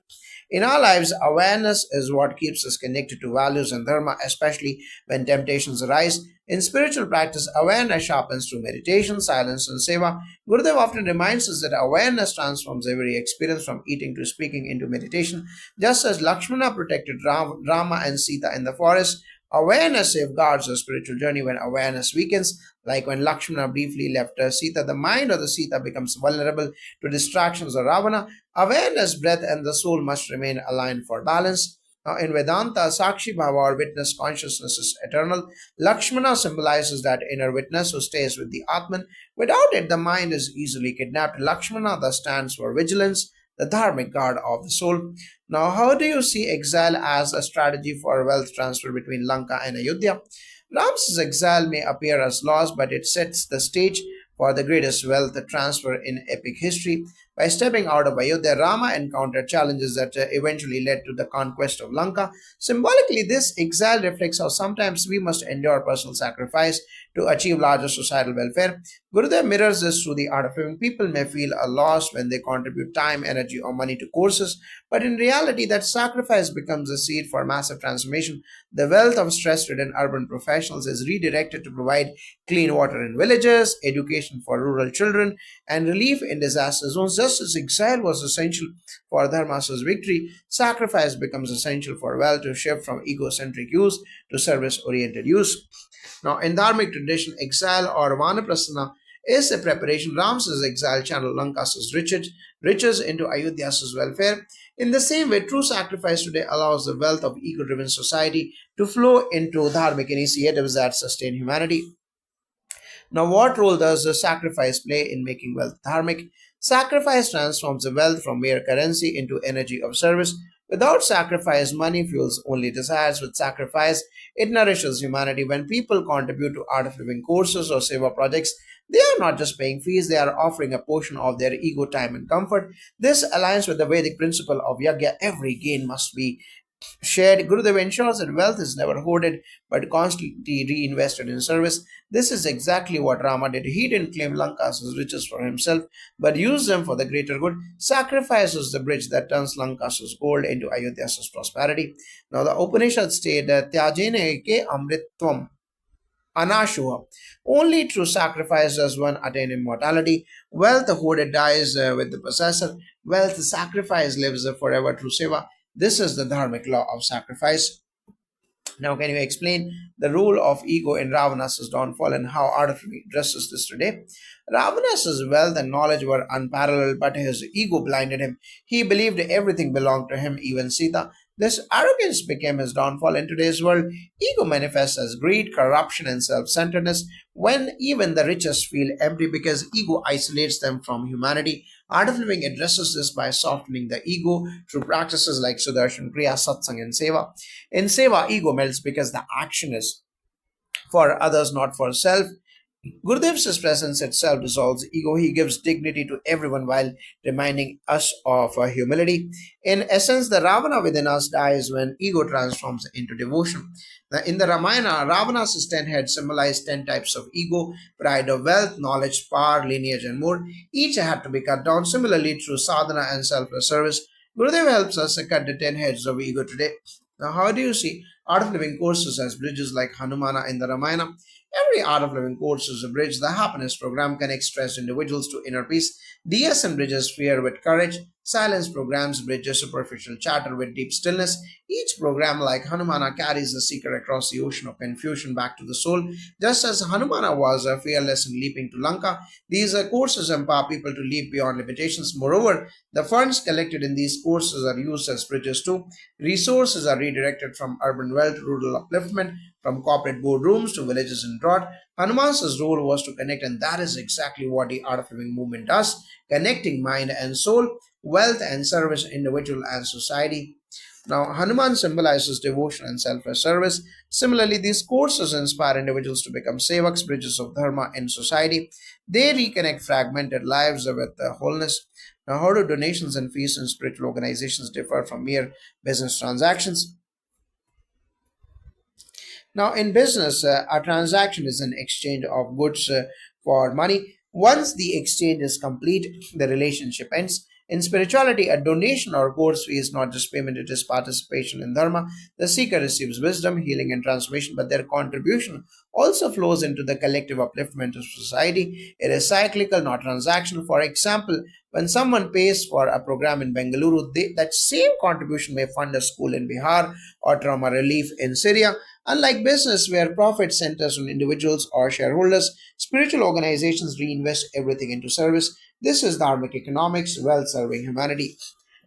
In our lives, awareness is what keeps us connected to values and dharma, especially when temptations arise. In spiritual practice, awareness sharpens through meditation, silence, and seva. Gurudev often reminds us that awareness transforms every experience from eating to speaking into meditation. Just as Lakshmana protected Rama and Sita in the forest, awareness safeguards the spiritual journey. When awareness weakens, like when Lakshmana briefly left Sita, the mind of the Sita becomes vulnerable to distractions of Ravana. Awareness, breath, and the soul must remain aligned for balance. Now, in Vedanta, Sakshi Bhava or witness consciousness is eternal. Lakshmana symbolizes that inner witness who stays with the Atman. Without it, the mind is easily kidnapped. Lakshmana thus stands for vigilance, the dharmic guard of the soul. Now, how do you see exile as a strategy for wealth transfer between Lanka and Ayodhya? Ram's exile may appear as loss, but it sets the stage for the greatest wealth transfer in epic history. By stepping out of Ayodhya, Rama encountered challenges that eventually led to the conquest of Lanka. Symbolically, this exile reflects how sometimes we must endure personal sacrifice to achieve larger societal welfare. Gurudev mirrors this through the art of living. People may feel a loss when they contribute time, energy, or money to courses, but in reality, that sacrifice becomes a seed for massive transformation. The wealth of stress ridden urban professionals is redirected to provide clean water in villages, education for rural children, and relief in disaster zones. just as exile was essential for Dharma's victory, sacrifice becomes essential for wealth to shift from egocentric use to service oriented use. Now, in Dharmic tradition, exile or Vanaprasthana is a preparation. Ram's exile channeled Lanka's riches into Ayodhya's welfare. In the same way, true sacrifice today allows the wealth of ego driven society to flow into Dharmic initiatives that sustain humanity. Now, what role does the sacrifice play in making wealth dharmic? Sacrifice transforms the wealth from mere currency into energy of service. Without sacrifice, money fuels only desires. With sacrifice, it nourishes humanity. When people contribute to art of living courses or seva projects, they are not just paying fees, they are offering a portion of their ego, time, and comfort. This aligns with the Vedic principle of yajna. Every gain must be shared. Gurudev ensures that wealth is never hoarded but constantly reinvested in service. This is exactly what Rama did. He didn't claim Lanka's riches for himself but used them for the greater good. Sacrifice is the bridge that turns Lanka's gold into Ayodhya's prosperity. Now, the Upanishads state that Tyajene ke amritvam anashua. Only through sacrifice does one attain immortality. Wealth hoarded dies with the possessor. Wealth sacrifice lives forever through seva. This is the dharmic law of sacrifice. Now, can you explain the role of ego in Ravana's downfall and how art addresses this today? Ravana's wealth and knowledge were unparalleled, but his ego blinded him. He believed everything belonged to him, even Sita. This arrogance became his downfall. In today's world, ego manifests as greed, corruption, and self centeredness when even the richest feel empty because ego isolates them from humanity. Art of Living addresses this by softening the ego through practices like Sudarshan, Kriya, Satsang, and Seva. In Seva, ego melts because the action is for others, not for self. Gurudev's presence itself dissolves ego. He gives dignity to everyone while reminding us of humility. In essence, the Ravana within us dies when ego transforms into devotion. Now, in the Ramayana, Ravana's 10 heads symbolize 10 types of ego: pride of wealth, knowledge, power, lineage, and more. Each had to be cut down. Similarly, through sadhana and selfless service, Gurudev helps us to cut the 10 heads of ego today. Now, how do you see Art of Living courses as bridges like Hanumana in the Ramayana? Every Art of Living course is a bridge. The happiness program connects stressed individuals to inner peace. DSM bridges fear with courage. Silence programs bridges superficial chatter with deep stillness. Each program, like Hanumana, carries the seeker across the ocean of confusion back to the soul. Just as Hanumana was fearless in leaping to Lanka, these courses empower people to leap beyond limitations. Moreover, the funds collected in these courses are used as bridges too. Resources are redirected from urban wealth, rural upliftment, from corporate boardrooms to villages in drought. Hanuman's role was to connect, and that is exactly what the Art of Living movement does, connecting mind and soul, wealth and service, individual and society. Now, Hanuman symbolizes devotion and selfless service. Similarly, these courses inspire individuals to become sevaks, bridges of dharma in society. They reconnect fragmented lives with wholeness. Now, how do donations and fees in spiritual organizations differ from mere business transactions? Now, in business, a transaction is an exchange of goods for money. Once the exchange is complete, the relationship ends. In spirituality, a donation or course fee is not just payment, it is participation in dharma. The seeker receives wisdom, healing, and transformation, but their contribution also flows into the collective upliftment of society. It is cyclical, not transactional. For example, when someone pays for a program in Bengaluru, that same contribution may fund a school in Bihar or trauma relief in Syria. Unlike business, where profit centers on individuals or shareholders, spiritual organizations reinvest everything into service. This is dharmic economics, wealth serving humanity.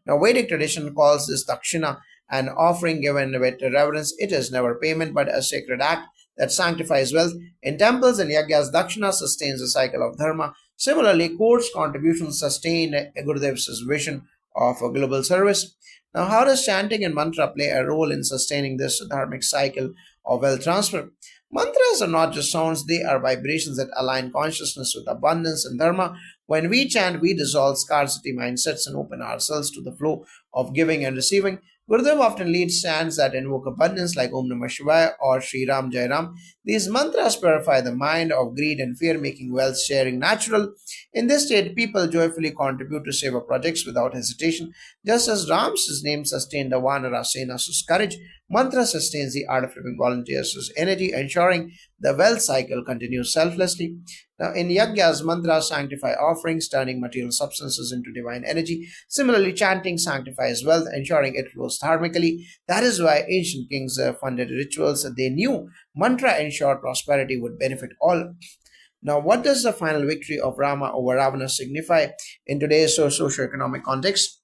Now, Vedic tradition calls this dakshina, an offering given with reverence. It is never payment but a sacred act that sanctifies wealth. In temples and yagyas, dakshina sustains the cycle of dharma. Similarly, courts' contributions sustain Gurudev's vision of a global service. Now, how does chanting and mantra play a role in sustaining this dharmic cycle of wealth transfer? Mantras are not just sounds, they are vibrations that align consciousness with abundance and dharma. When we chant, we dissolve scarcity mindsets and open ourselves to the flow of giving and receiving. Gurudev often leads chants that invoke abundance like Om Namah Shivaya or Shri Ram Jai Ram. These mantras purify the mind of greed and fear, making wealth sharing natural. In this state, people joyfully contribute to seva projects without hesitation. Just as Ram's name sustained the Vanara Sena's courage, mantra sustains the art of living volunteers' energy, ensuring the wealth cycle continues selflessly. Now, in yajnas, mantras sanctify offerings, turning material substances into divine energy. Similarly, chanting sanctifies wealth, ensuring it flows dharmically. That is why ancient kings funded rituals. They knew mantra ensured prosperity would benefit all. Now, what does the final victory of Rama over Ravana signify in today's socio-economic context?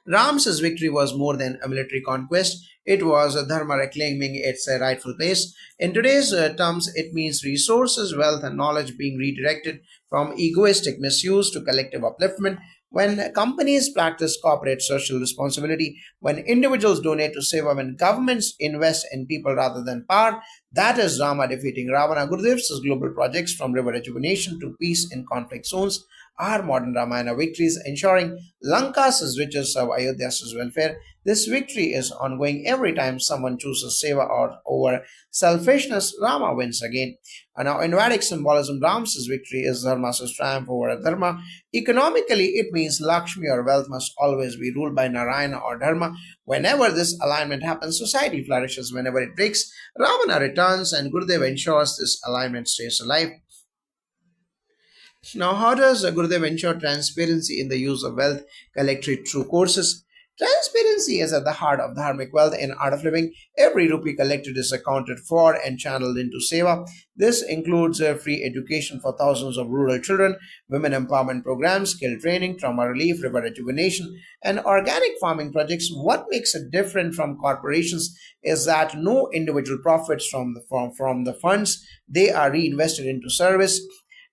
Ram's victory was more than a military conquest. It was a dharma reclaiming its rightful place. In today's terms, it means resources, wealth, and knowledge being redirected from egoistic misuse to collective upliftment. When companies practice corporate social responsibility, when individuals donate to seva, when governments invest in people rather than power, that is Rama defeating Ravana. Gurudev's global projects from river rejuvenation to peace in conflict zones are modern Ramayana victories, ensuring Lanka's riches serve Ayodhya's welfare. This victory is ongoing every time someone chooses seva or over selfishness. Rama wins again. And now, in Vedic symbolism, Ram's victory is Dharma's triumph over Adharma. Economically, it means Lakshmi or wealth must always be ruled by Narayana or Dharma. Whenever this alignment happens, society flourishes. Whenever it breaks, Ravana returns, and Gurudev ensures this alignment stays alive. Now, how does Gurudev ensure transparency in the use of wealth collected through courses? Transparency is at the heart of dharmic wealth in art of living. Every rupee collected is accounted for and channeled into seva. This includes free education for thousands of rural children, women empowerment programs, skill training, trauma relief, river rejuvenation, and organic farming projects. What makes it different from corporations is that no individual profits from the funds. They are reinvested into service.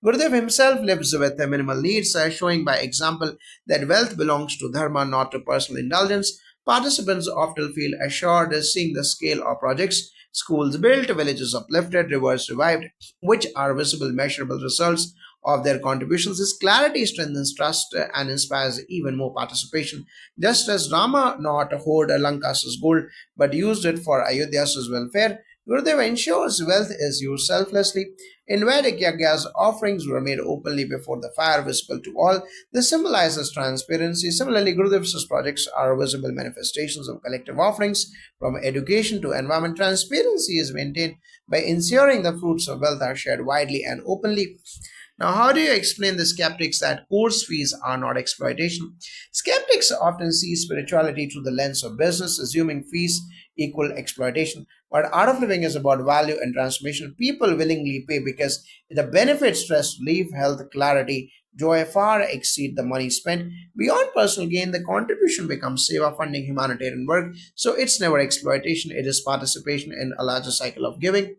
Gurudev himself lives with minimal needs, showing by example that wealth belongs to dharma, not to personal indulgence. Participants often feel assured seeing the scale of projects, schools built, villages uplifted, rivers revived, which are visible, measurable results of their contributions. This clarity strengthens trust and inspires even more participation. Just as Rama not hoard Lanka's gold but used it for Ayodhya's welfare, Gurudev ensures wealth is used selflessly. In Vedic yajnas, offerings were made openly before the fire, visible to all. This symbolizes transparency. Similarly, Gurudev's projects are visible manifestations of collective offerings. From education to environment, transparency is maintained by ensuring the fruits of wealth are shared widely and openly. Now, how do you explain the skeptics that course fees are not exploitation? Skeptics often see spirituality through the lens of business, assuming fees equal exploitation. But art of living is about value and transformation. People willingly pay because the benefits, stress relief, health, clarity, joy far exceed the money spent. Beyond personal gain, the contribution becomes seva funding humanitarian work. So it's never exploitation, it is participation in a larger cycle of giving.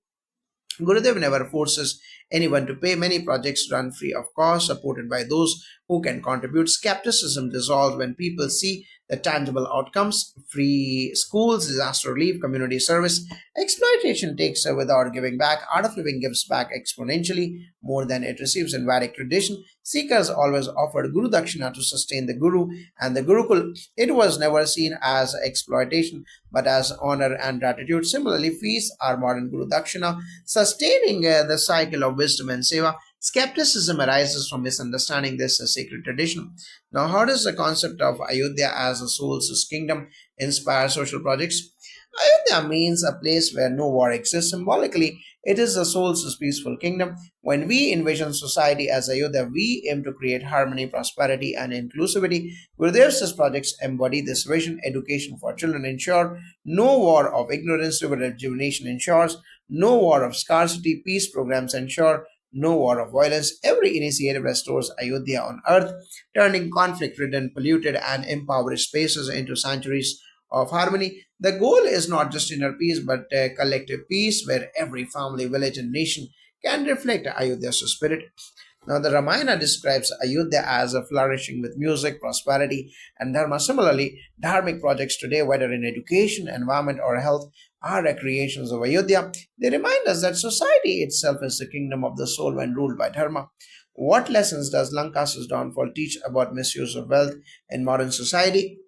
Gurudev never forces anyone to pay. Many projects run free of cost, supported by those who can contribute. Skepticism dissolves when people see the tangible outcomes: free schools, disaster relief, community service. Exploitation takes without giving back. Art of living gives back exponentially more than it receives. In Vedic tradition, seekers always offered Guru Dakshina to sustain the Guru and the Gurukul. It was never seen as exploitation but as honor and gratitude. Similarly, feasts are modern Guru Dakshina, sustaining the cycle of wisdom and seva. Skepticism arises from misunderstanding this sacred tradition. Now, how does the concept of Ayodhya as a soul's kingdom inspire social projects? Ayodhya means a place where no war exists. Symbolically, it is the soul's peaceful kingdom. When we envision society as Ayodhya, we aim to create harmony, prosperity, and inclusivity. Gurudev's projects embody this vision. Education for children ensure no war of ignorance. River rejuvenation ensures no war of scarcity. Peace programs ensure no war of violence. Every initiative restores Ayodhya on earth, turning conflict ridden, polluted, and impoverished spaces into sanctuaries of harmony. The goal is not just inner peace but collective peace where every family, village, and nation can reflect Ayodhya's spirit. Now, the Ramayana describes Ayodhya as a flourishing with music, prosperity, and dharma. Similarly, dharmic projects today, whether in education, environment, or health, are recreations of Ayodhya. They remind us that society itself is the kingdom of the soul when ruled by dharma. What lessons does Lanka's downfall teach about misuse of wealth in modern society?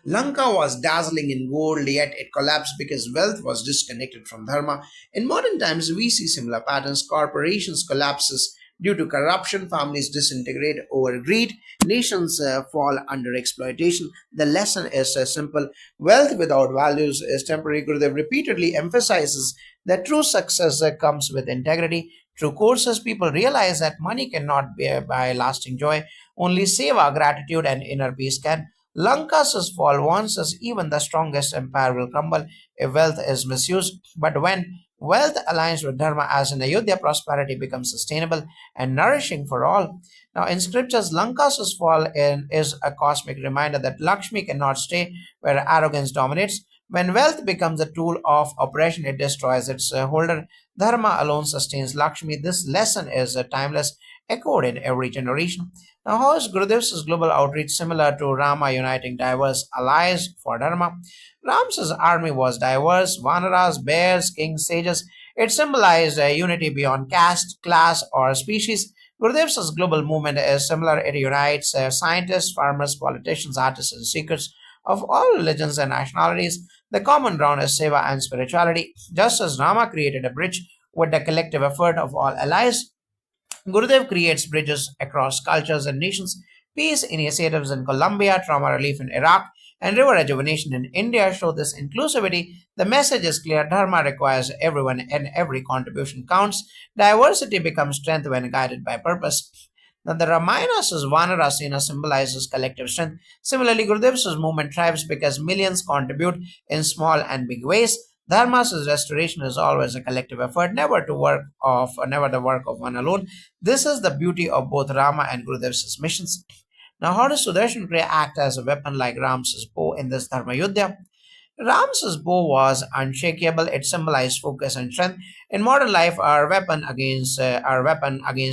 Lanka was dazzling in gold, yet it collapsed because wealth was disconnected from dharma. In modern times, we see similar patterns. Corporations collapses due to corruption, families disintegrate over greed, nations fall under exploitation. The lesson is simple: wealth without values is temporary. Gurudev repeatedly emphasizes that true success comes with integrity. Through courses, people realize that money cannot buy lasting joy. Only seva, gratitude, and inner peace can. Lanka's fall warns us even the strongest empire will crumble if wealth is misused. But when wealth aligns with dharma, as in Ayodhya, prosperity becomes sustainable and nourishing for all. Now, in scriptures, Lanka's fall is a cosmic reminder that Lakshmi cannot stay where arrogance dominates. When wealth becomes a tool of oppression, it destroys its holder. Dharma alone sustains Lakshmi. This lesson is timeless, echoed in every generation. Now, how is Gurudev's global outreach similar to Rama uniting diverse allies for Dharma? Ram's army was diverse: Vanaras, bears, kings, sages. It symbolized unity beyond caste, class, or species. Gurudev's global movement is similar. It unites scientists, farmers, politicians, artists, and seekers of all religions and nationalities. The common ground is seva and spirituality. Just as Rama created a bridge with the collective effort of all allies, Gurudev creates bridges across cultures and nations. Peace initiatives in Colombia, trauma relief in Iraq, and river rejuvenation in India show this inclusivity. The message is clear: Dharma requires everyone, and every contribution counts. Diversity becomes strength when guided by purpose. Now, the Ramayana's Vanarasena symbolizes collective strength. Similarly, Gurudev's movement thrives because millions contribute in small and big ways. Dharma's restoration is always a collective effort, never the work of one alone. This is the beauty of both Rama and Gurudev's missions. Now, how does Sudarshan Kriya act as a weapon like Ram's bow in this Dharma Yuddha? Ram's bow was unshakable. It symbolized focus and strength. In modern life, our weapon against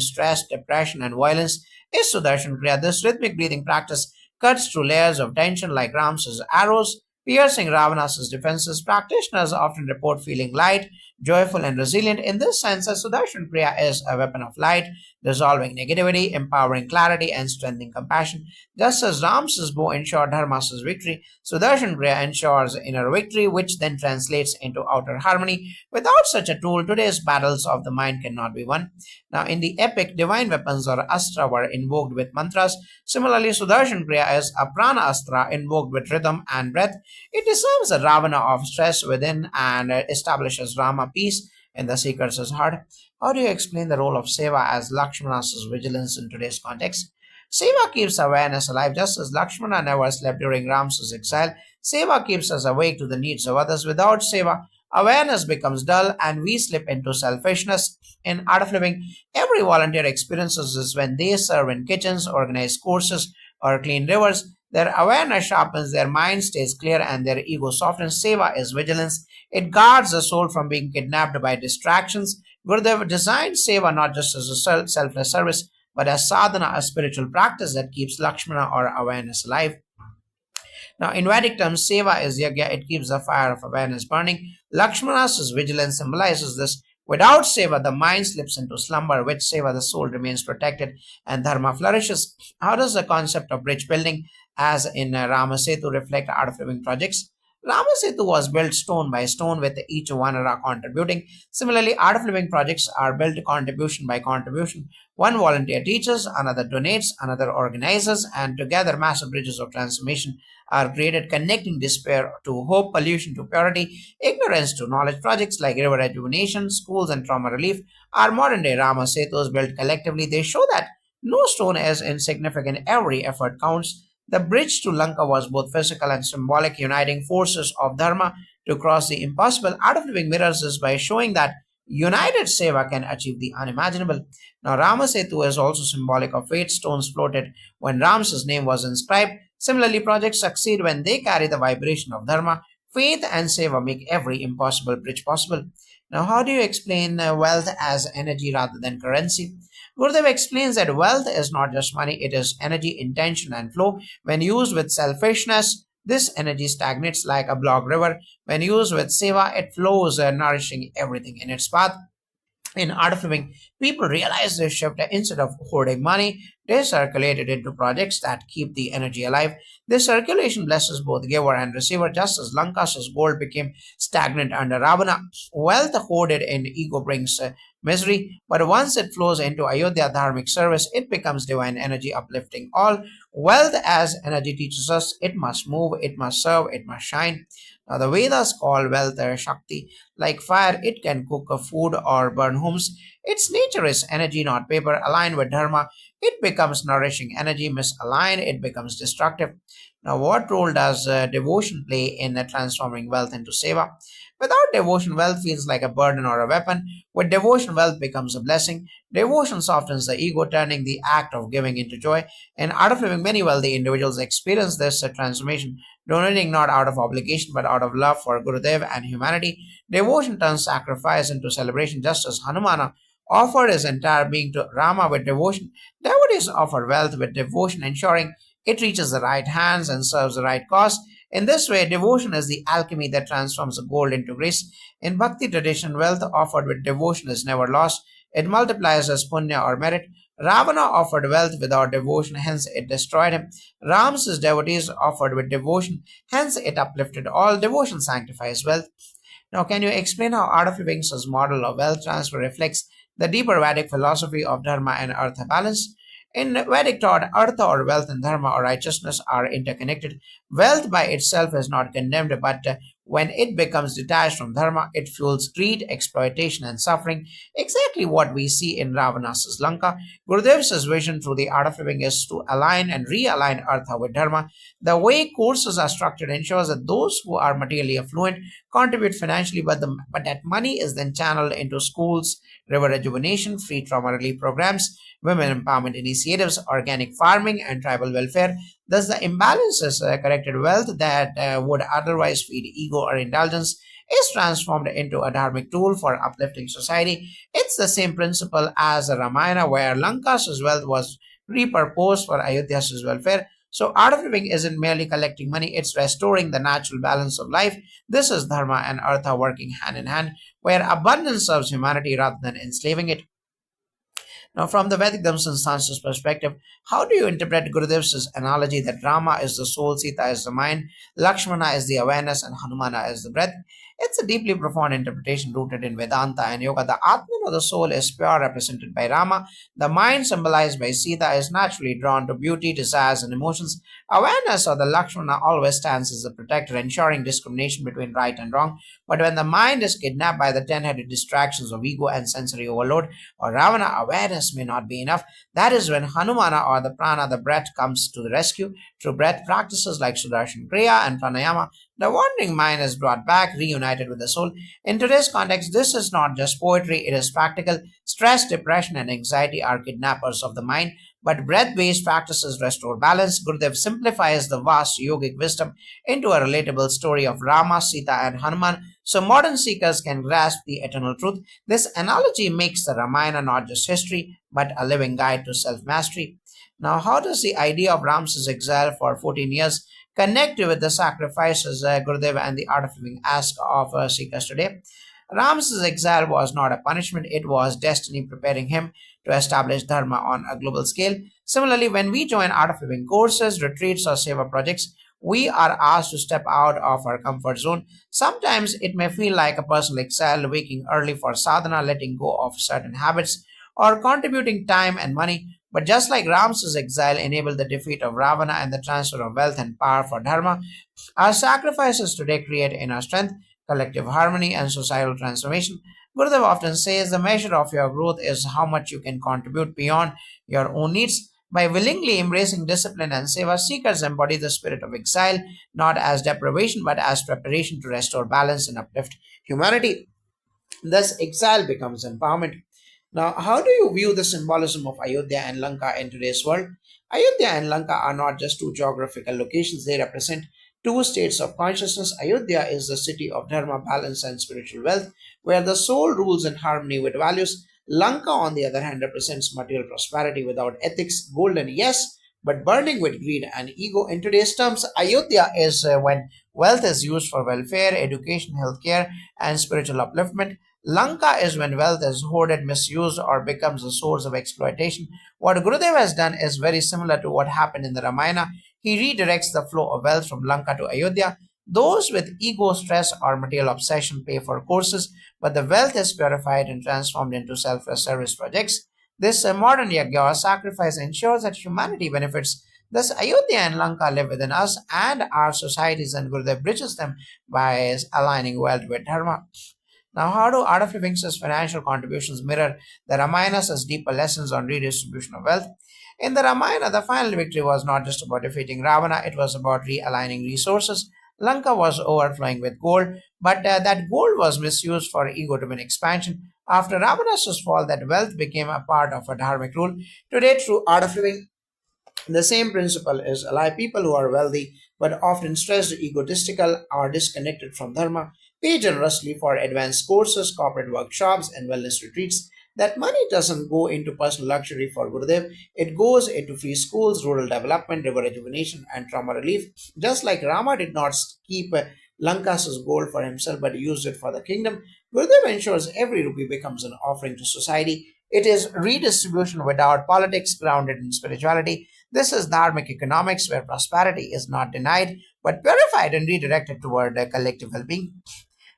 stress, depression, and violence is Sudarshan Kriya. This rhythmic breathing practice cuts through layers of tension like Ram's arrows, piercing Ravana's defenses. Practitioners often report feeling light, joyful, and resilient. In this sense, a Sudarshan Kriya is a weapon of light, dissolving negativity, empowering clarity, and strengthening compassion. Just as Ram's bow ensured Dharma's victory, Sudarshan Kriya ensures inner victory, which then translates into outer harmony. Without such a tool, today's battles of the mind cannot be won. Now, in the epic, divine weapons or astra were invoked with mantras. Similarly, Sudarshan Kriya is a prana astra invoked with rhythm and breath. It disarms the Ravana of stress within and establishes Rama peace in the seeker's heart. How do you explain the role of Seva as Lakshmana's vigilance in today's context? Seva keeps awareness alive just as Lakshmana never slept during Ram's exile. Seva keeps us awake to the needs of others. Without Seva, awareness becomes dull and we slip into selfishness. In Art of Living, every volunteer experiences this when they serve in kitchens, organize courses, or clean rivers. Their awareness sharpens, their mind stays clear, and their ego softens. Seva is vigilance. It guards the soul from being kidnapped by distractions. Gurudev designed Seva not just as a selfless service, but as sadhana, a spiritual practice that keeps Lakshmana or awareness alive. Now, in Vedic terms, Seva is yagya, it keeps the fire of awareness burning. Lakshmana's vigilance symbolizes this. Without Seva, the mind slips into slumber. With Seva, the soul remains protected and Dharma flourishes. How does the concept of bridge building, as in Ramasetu, reflect Art of Living projects? Ramasetu was built stone by stone with each Vanara contributing. Similarly, Art of Living projects are built contribution by contribution. One volunteer teaches, another donates, another organizes, and together massive bridges of transformation are created, connecting despair to hope, pollution to purity, ignorance to knowledge. Projects like river rejuvenation, schools, and trauma relief are modern day Rama Setus built collectively. They show that no stone is insignificant, every effort counts. The bridge to Lanka was both physical and symbolic, uniting forces of Dharma to cross the impossible. Art of Living mirrors this by showing that united seva can achieve the unimaginable. Now, Rama Setu is also symbolic of faith. Stones floated when Ram's name was inscribed. Similarly, projects succeed when they carry the vibration of Dharma. Faith and seva make every impossible bridge possible. Now, how do you explain wealth as energy rather than currency? Gurudev explains that wealth is not just money, it is energy, intention, and flow. When used with selfishness, this energy stagnates like a blocked river. When used with seva, it flows, nourishing everything in its path. In art of living, people realize this shift. Instead of hoarding money, they circulate it into projects that keep the energy alive. This circulation blesses both giver and receiver, just as Lanka's gold became stagnant under Ravana. Wealth hoarded in ego brings misery, but once it flows into Ayodhya dharmic service, it becomes divine energy uplifting all. Wealth as energy teaches us it must move, it must serve, it must shine. Now, the Vedas call wealth Shakti. Like fire, it can cook a food or burn homes. Its nature is energy, not paper. Aligned with dharma, it becomes nourishing energy. Misaligned, it becomes destructive. Now, what role does devotion play in transforming wealth into seva? Without devotion, wealth feels like a burden or a weapon. With devotion, wealth becomes a blessing. Devotion softens the ego, turning the act of giving into joy. In Art of Living, many wealthy individuals experience this transformation, donating not out of obligation but out of love for Gurudev and humanity. Devotion turns sacrifice into celebration, just as Hanumana offered his entire being to Rama with devotion. Devotees offer wealth with devotion, ensuring it reaches the right hands and serves the right cause. In this way, devotion is the alchemy that transforms gold into grace. In Bhakti tradition, wealth offered with devotion is never lost. It multiplies as punya or merit. Ravana offered wealth without devotion, hence it destroyed him. Ram's devotees offered with devotion, hence it uplifted all. Devotion sanctifies wealth. Now, can you explain how Art of Living's model of wealth transfer reflects the deeper Vedic philosophy of Dharma and Artha balance? In Vedic thought, Artha or wealth and Dharma or righteousness are interconnected. Wealth by itself is not condemned, but when it becomes detached from Dharma, it fuels greed, exploitation, and suffering. Exactly what we see in Ravana's Lanka. Gurudev's vision through the Art of Living is to align and realign Artha with Dharma. The way courses are structured ensures that those who are materially affluent contribute financially, but that money is then channeled into schools, river rejuvenation, free trauma relief programs, women empowerment initiatives, organic farming, and tribal welfare. Thus, the imbalances corrected wealth that would otherwise feed ego or indulgence is transformed into a dharmic tool for uplifting society. It's the same principle as the Ramayana, where Lanka's wealth was repurposed for Ayodhya's welfare. So, art of living isn't merely collecting money, it's restoring the natural balance of life. This is dharma and artha working hand in hand, where abundance serves humanity rather than enslaving it. Now, from the Vedic Dhammasanstan's perspective, how do you interpret Gurudev's analogy that Rama is the soul, Sita is the mind, Lakshmana is the awareness, and Hanumana is the breath? It's a deeply profound interpretation rooted in Vedanta and Yoga. The Atman or the soul is pure, represented by Rama. The mind, symbolized by Sita, is naturally drawn to beauty, desires, and emotions. Awareness or the Lakshmana always stands as a protector, ensuring discrimination between right and wrong. But when the mind is kidnapped by the ten-headed distractions of ego and sensory overload, or Ravana, awareness may not be enough. That is when Hanumana or the prana, the breath, comes to the rescue. Through breath practices like Sudarshan Kriya and Pranayama, the wandering mind is brought back, reunited with the soul. In today's context, this is not just poetry, it is practical. Stress, depression, and anxiety are kidnappers of the mind, but breath based practices restore balance. Gurudev simplifies the vast yogic wisdom into a relatable story of Rama, Sita, and Hanuman so modern seekers can grasp the eternal truth. This analogy makes the Ramayana not just history, but a living guide to self mastery. Now, how does the idea of Ram's exile for 14 years connect with the sacrifices Gurudev and the art of living ask of seekers today? Ram's exile was not a punishment, it was destiny preparing him to establish Dharma on a global scale. Similarly, when we join art of living courses, retreats, or seva projects, we are asked to step out of our comfort zone. Sometimes it may feel like a personal exile, waking early for sadhana, letting go of certain habits, or contributing time and money. But just like Ram's exile enabled the defeat of Ravana and the transfer of wealth and power for Dharma, our sacrifices today create inner strength, collective harmony, and societal transformation. Gurudev often says the measure of your growth is how much you can contribute beyond your own needs. By willingly embracing discipline and seva, seekers embody the spirit of exile, not as deprivation but as preparation to restore balance and uplift humanity. Thus, exile becomes empowerment. Now, how do you view the symbolism of Ayodhya and Lanka in today's world? Ayodhya and Lanka are not just two geographical locations, they represent two states of consciousness. Ayodhya is the city of dharma, balance, and spiritual wealth, where the soul rules in harmony with values. Lanka, on the other hand, represents material prosperity without ethics, golden, yes, but burning with greed and ego. In today's terms, Ayodhya is when wealth is used for welfare, education, healthcare, and spiritual upliftment. Lanka is when wealth is hoarded, misused, or becomes a source of exploitation. What Gurudev has done is very similar to what happened in the Ramayana. He redirects the flow of wealth from Lanka to Ayodhya. Those with ego, stress, or material obsession pay for courses, but the wealth is purified and transformed into selfless service projects. This modern yajna or sacrifice ensures that humanity benefits. Thus, Ayodhya and Lanka live within us and our societies, and Gurudev bridges them by aligning wealth with dharma. Now, how do Art of Living's financial contributions mirror the Ramayana's deeper lessons on redistribution of wealth? In the Ramayana, the final victory was not just about defeating Ravana, it was about realigning resources. Lanka was overflowing with gold, but that gold was misused for ego driven expansion. After Ravana's fall, that wealth became a part of a dharmic rule. Today, through Art of Living, the same principle is alive. People who are wealthy but often stressed, egotistical, or disconnected from dharma pay generously for advanced courses, corporate workshops, and wellness retreats. That money doesn't go into personal luxury for Gurudev, it goes into free schools, rural development, river rejuvenation, and trauma relief. Just like Rama did not keep Lanka's gold for himself but used it for the kingdom, Gurudev ensures every rupee becomes an offering to society. It is redistribution without politics, grounded in spirituality. This is dharmic economics where prosperity is not denied but purified and redirected toward collective well being.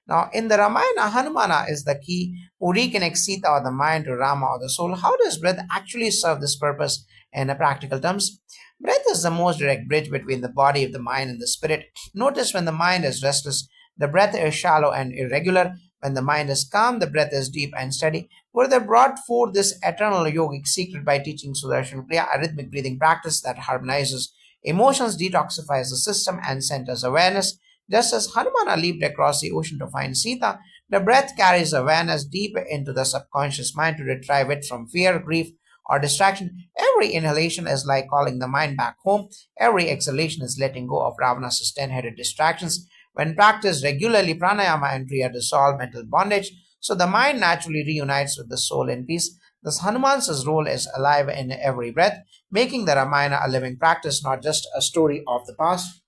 Now, in the Ramayana, Hanumana is the key who reconnects Sita or the mind to Rama or the soul. How does breath actually serve this purpose in practical terms? Breath is the most direct bridge between the body, the mind, and the spirit. Notice when the mind is restless, the breath is shallow and irregular. When the mind is calm, the breath is deep and steady. Buddha brought forth this eternal yogic secret by teaching Sudarshan Kriya, a rhythmic breathing practice that harmonizes emotions, detoxifies the system, and centers awareness. Just as Hanumana leaped across the ocean to find Sita, the breath carries awareness deep into the subconscious mind to retrieve it from fear, grief, or distraction. Every inhalation is like calling the mind back home. Every exhalation is letting go of Ravana's 10-headed distractions. When practiced regularly, pranayama and kriya dissolve mental bondage, so the mind naturally reunites with the soul in peace. Thus, Hanuman's role is alive in every breath, making the Ramayana a living practice, not just a story of the past.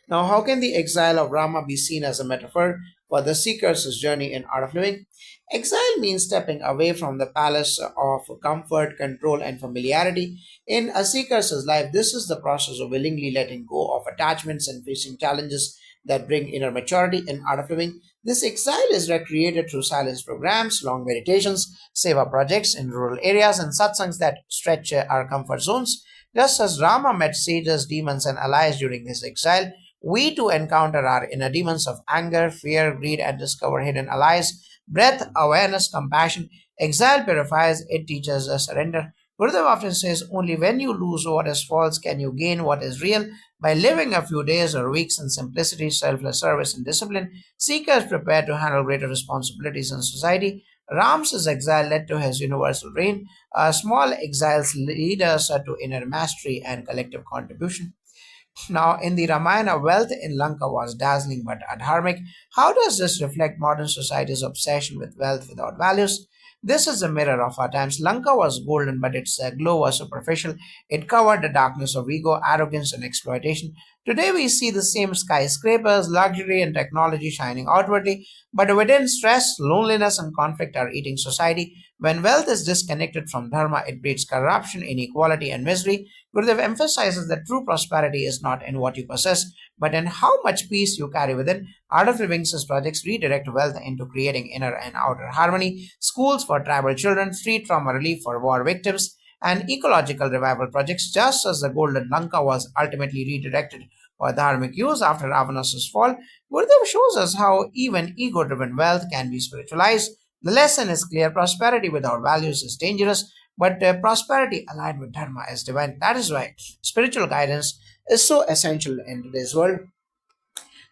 Now, how can the exile of Rama be seen as a metaphor for the seeker's journey in art of living? Exile means stepping away from the palace of comfort, control, and familiarity. In a seeker's life, this is the process of willingly letting go of attachments and facing challenges that bring inner maturity in art of living. This exile is recreated through silence programs, long meditations, seva projects in rural areas, and satsangs that stretch our comfort zones. Just as Rama met sages, demons, and allies during his exile, we too encounter our inner demons of anger, fear, greed, and discover hidden allies. Breath, awareness, compassion. Exile purifies, it teaches us surrender. Gurudev often says, only when you lose what is false can you gain what is real. By living a few days or weeks in simplicity, selfless service, and discipline, seekers prepare to handle greater responsibilities in society. Ram's exile led to his universal reign. Small exiles lead us to inner mastery and collective contribution. Now, in the Ramayana, wealth in Lanka was dazzling but adharmic. How does this reflect modern society's obsession with wealth without values? This is a mirror of our times. Lanka was golden, but its glow was superficial. It covered the darkness of ego, arrogance, and exploitation. Today, we see the same skyscrapers, luxury, and technology shining outwardly, but within, stress, loneliness, and conflict are eating society. When wealth is disconnected from dharma, it breeds corruption, inequality, and misery. Gurudev emphasizes that true prosperity is not in what you possess, but in how much peace you carry within. Art of Living's projects redirect wealth into creating inner and outer harmony, schools for tribal children, free trauma relief for war victims, and ecological revival projects, just as the Golden Lanka was ultimately redirected for dharmic use after Ravana's fall. Gurudev shows us how even ego driven wealth can be spiritualized. The lesson is clear: prosperity without values is dangerous, but prosperity aligned with dharma is divine. That is why spiritual guidance is so essential in today's world.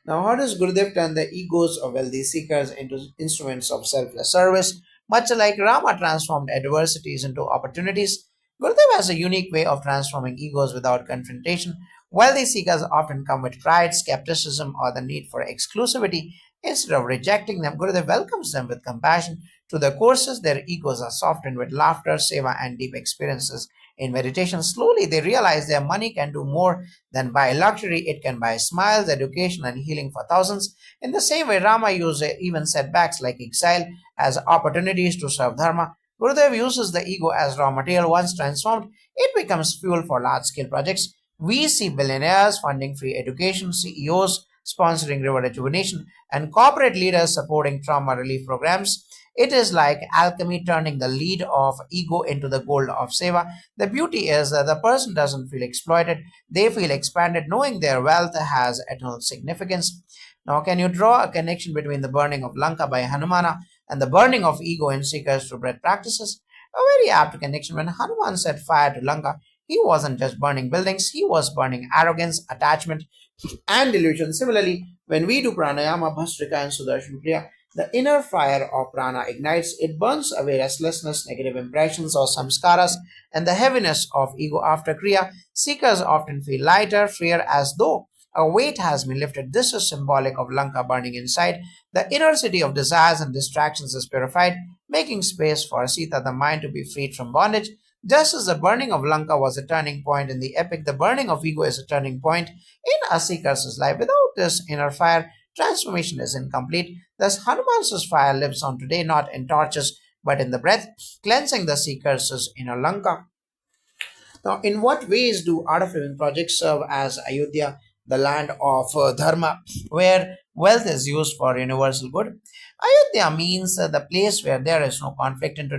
Now, how does Gurudev turn the egos of wealthy seekers into instruments of selfless service? Much like Rama transformed adversities into opportunities, Gurudev has a unique way of transforming egos without confrontation. Wealthy seekers often come with pride, skepticism, or the need for exclusivity. Instead of rejecting them, Gurudev welcomes them with compassion. To the courses, their egos are softened with laughter, seva, and deep experiences. In meditation, slowly they realize their money can do more than buy luxury. It can buy smiles, education, and healing for thousands. In the same way, Rama used even setbacks like exile as opportunities to serve Dharma. Gurudev uses the ego as raw material. Once transformed, it becomes fuel for large scale projects. We see billionaires funding free education, CEOs sponsoring river rejuvenation, and corporate leaders supporting trauma relief programs. It is like alchemy turning the lead of ego into the gold of seva. The beauty is that the person doesn't feel exploited, they feel expanded, knowing their wealth has eternal significance. Now, can you draw a connection between the burning of Lanka by Hanumana and the burning of ego in seekers through breath practices? A very apt connection. When Hanuman set fire to Lanka, he wasn't just burning buildings, he was burning arrogance, attachment, and delusion. Similarly, when we do pranayama, bhastrika, and sudarshan kriya, the inner fire of prana ignites. It burns away restlessness, negative impressions, or samskaras, and the heaviness of ego. After kriya, seekers often feel lighter, freer, as though a weight has been lifted. This is symbolic of Lanka burning inside. The inner city of desires and distractions is purified, making space for Sita, the mind, to be freed from bondage. Just as the burning of Lanka was a turning point in the epic, the burning of ego is a turning point in a seeker's life. Without this inner fire, transformation is incomplete. Thus, Hanuman's fire lives on today, not in torches, but in the breath, cleansing the seeker's inner Lanka. Now, in what ways do art of living projects serve as Ayodhya, the land of Dharma, where wealth is used for universal good? Ayodhya means the place where there is no conflict in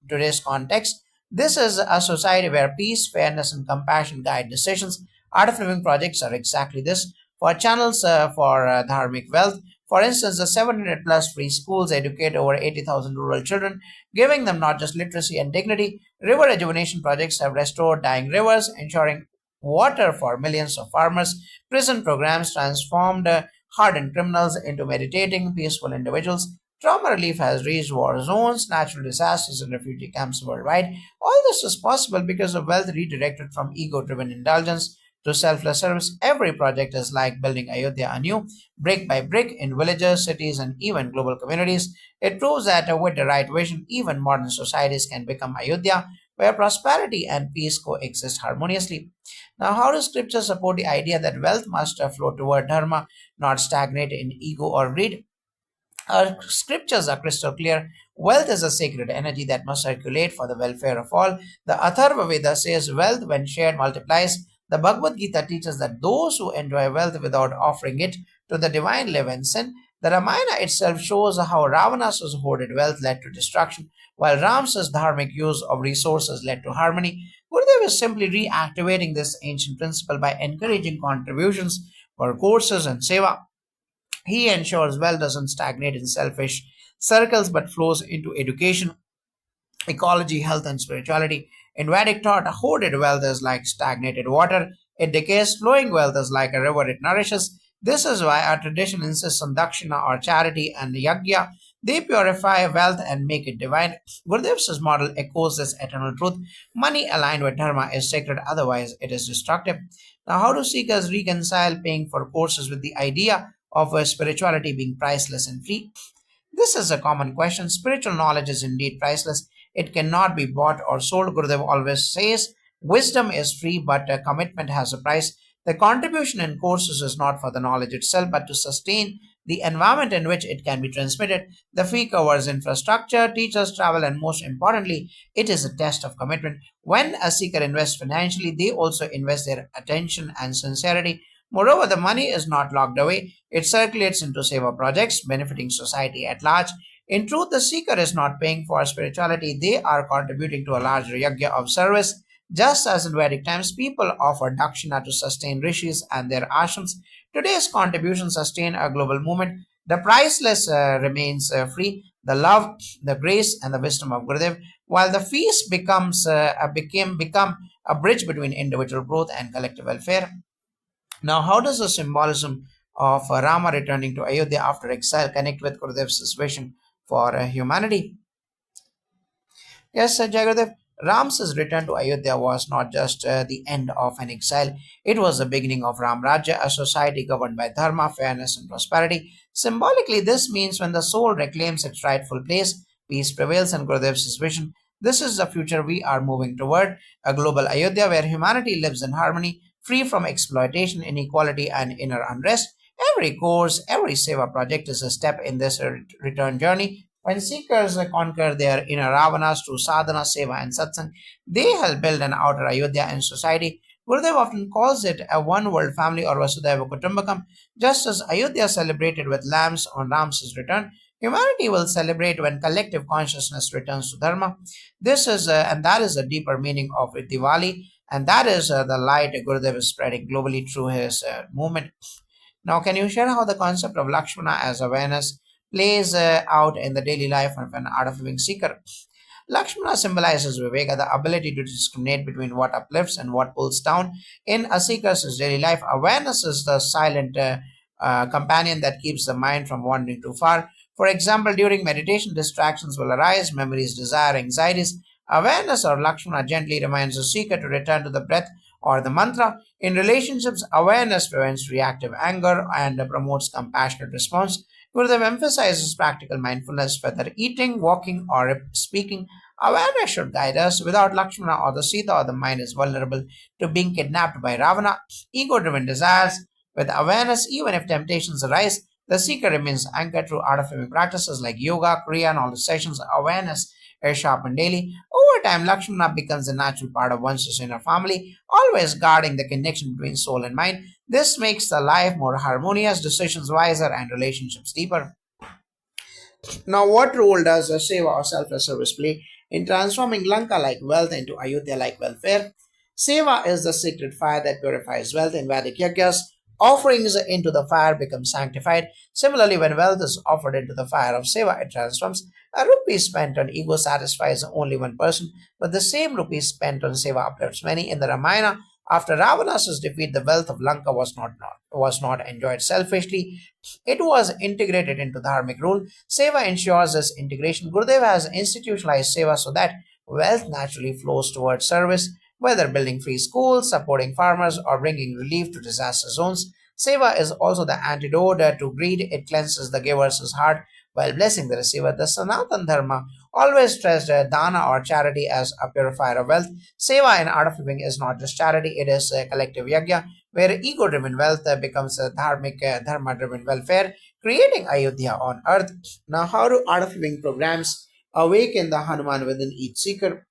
today's context. This is a society where peace, fairness, and compassion guide decisions. Art of living projects are exactly this. For channels for dharmic wealth, for instance, the 700 plus free schools educate over 80,000 rural children, giving them not just literacy and dignity. River rejuvenation projects have restored dying rivers, ensuring water for millions of farmers. Prison programs transformed hardened criminals into meditating, peaceful individuals. Trauma relief has reached war zones, natural disasters, and refugee camps worldwide. All this is possible because of wealth redirected from ego driven indulgence to selfless service. Every project is like building Ayodhya anew, brick by brick, in villages, cities, and even global communities. It proves that with the right vision, even modern societies can become Ayodhya, where prosperity and peace coexist harmoniously. Now, how does scripture support the idea that wealth must flow toward dharma, not stagnate in ego or greed? Our scriptures are crystal clear. Wealth is a sacred energy that must circulate for the welfare of all. The Atharva Veda says wealth, when shared, multiplies. The Bhagavad Gita teaches that those who enjoy wealth without offering it to the divine live in sin. The Ramayana itself shows how Ravana's hoarded wealth led to destruction, while Ram's dharmic use of resources led to harmony. Gurudev is simply reactivating this ancient principle by encouraging contributions for courses and seva. He ensures wealth doesn't stagnate in selfish circles but flows into education, ecology, health, and spirituality. In Vedic thought, hoarded wealth is like stagnated water. It decays, flowing wealth is like a river it nourishes. This is why our tradition insists on dakshina or charity and yajna. They purify wealth and make it divine. Gurudev's model echoes this eternal truth. Money aligned with dharma is sacred, otherwise, it is destructive. Now, how do seekers reconcile paying for courses with the idea of spirituality being priceless and free? This is a common question. Spiritual knowledge is indeed priceless. It cannot be bought or sold. Gurudev always says wisdom is free, but commitment has a price. The contribution in courses is not for the knowledge itself, but to sustain the environment in which it can be transmitted. The fee covers infrastructure, teachers, travel, and most importantly, it is a test of commitment. When a seeker invests financially, they also invest their attention and sincerity. Moreover, the money is not locked away. It circulates into seva projects, benefiting society at large. In truth, the seeker is not paying for spirituality, they are contributing to a larger yajna of service. Just as in Vedic times, people offered dakshina to sustain rishis and their ashrams, today's contributions sustain a global movement. The priceless remains free, the love, the grace, and the wisdom of Gurudev, while the feast become a bridge between individual growth and collective welfare. Now, how does the symbolism of Rama returning to Ayodhya after exile connect with Gurudev's vision for humanity? Yes, Jagadev, Ram's return to Ayodhya was not just the end of an exile, it was the beginning of Ram Rajya, a society governed by dharma, fairness, and prosperity. Symbolically, this means when the soul reclaims its rightful place, peace prevails, and Gurudev's vision. This is the future we are moving toward, a global Ayodhya where humanity lives in harmony, free from exploitation, inequality, and inner unrest. Every course, every Seva project is a step in this return journey. When seekers conquer their inner Ravanas through sadhana, seva, and satsang, they help build an outer Ayodhya in society. Gurudev often calls it a one world family or Vasudhaiva Kutumbakam. Just as Ayodhya celebrated with lamps on Ram's return, humanity will celebrate when collective consciousness returns to Dharma. And that is the deeper meaning of Diwali, and that is the light Gurudev is spreading globally through his movement. Now, can you share how the concept of Lakshmana as awareness plays out in the daily life of an art of living seeker? Lakshmana symbolizes Viveka, the ability to discriminate between what uplifts and what pulls down. In a seeker's daily life, awareness is the silent companion that keeps the mind from wandering too far. For example, during meditation, distractions will arise, memories, desire, anxieties. Awareness or Lakshmana gently reminds the seeker to return to the breath or the mantra. In relationships, awareness prevents reactive anger and promotes compassionate response. Gurudev emphasizes practical mindfulness, whether eating, walking, or speaking. Awareness should guide us. Without Lakshmana or the Sita, or the mind is vulnerable to being kidnapped by Ravana. Ego driven desires. With awareness, even if temptations arise, the seeker remains anchored through art of living practices like yoga, kriya, and all the sessions. Awareness is sharpened daily. Over time, Lakshmana becomes a natural part of one's inner family, always guarding the connection between soul and mind. This makes the life more harmonious, decisions wiser, and relationships deeper. Now, what role does a seva or selfless service play in transforming Lanka like wealth into Ayodhya like welfare? Seva is the sacred fire that purifies wealth in Vedic yagyas. Offerings into the fire become sanctified. Similarly, when wealth is offered into the fire of seva, it transforms. A rupee spent on ego satisfies only one person, but the same rupee spent on seva uplifts many. In the Ramayana, after Ravana's defeat, the wealth of Lanka was not enjoyed selfishly. It was integrated into dharmic rule. Seva ensures this integration. Gurudev has institutionalized seva so that wealth naturally flows towards service, whether building free schools, supporting farmers, or bringing relief to disaster zones. Seva is also the antidote to greed. It cleanses the giver's heart while blessing the receiver. The Sanatan Dharma always stressed dana or charity as a purifier of wealth. Seva in art of living is not just charity, it is a collective yajna where ego driven wealth becomes a dharmic, dharma driven welfare, creating Ayodhya on earth. Now, how do art of living programs awaken the Hanuman within each seeker?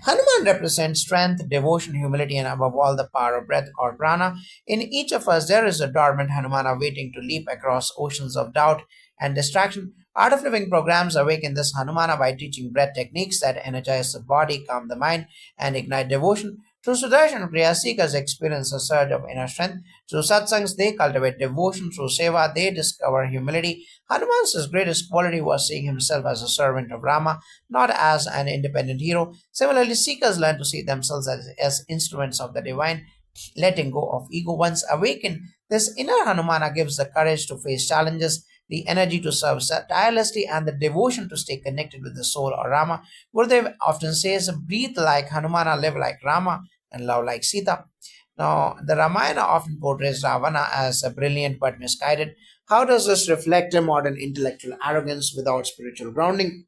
Hanuman represents strength, devotion, humility, and above all, the power of breath or prana. In each of us, there is a dormant Hanumana waiting to leap across oceans of doubt and distraction. Art of Living programs awaken this Hanumana by teaching breath techniques that energize the body, calm the mind, and ignite devotion. Through Sudarshan Kriya, seekers experience a surge of inner strength. Through satsangs, they cultivate devotion. Through seva, they discover humility. Hanuman's greatest quality was seeing himself as a servant of Rama, not as an independent hero. Similarly, seekers learn to see themselves as instruments of the divine, letting go of ego. Once awakened, this inner Hanumana gives the courage to face challenges, the energy to serve tirelessly, and the devotion to stay connected with the soul or Rama. Gurudev often says, breathe like Hanumana, live like Rama, and love like Sita. Now, the Ramayana often portrays Ravana as a brilliant but misguided. How does this reflect a modern intellectual arrogance without spiritual grounding?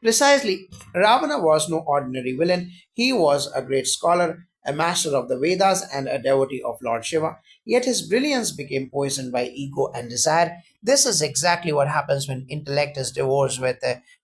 Precisely, Ravana was no ordinary villain. He was a great scholar, a master of the Vedas, and a devotee of Lord Shiva. Yet his brilliance became poisoned by ego and desire. This is exactly what happens when intellect is divorced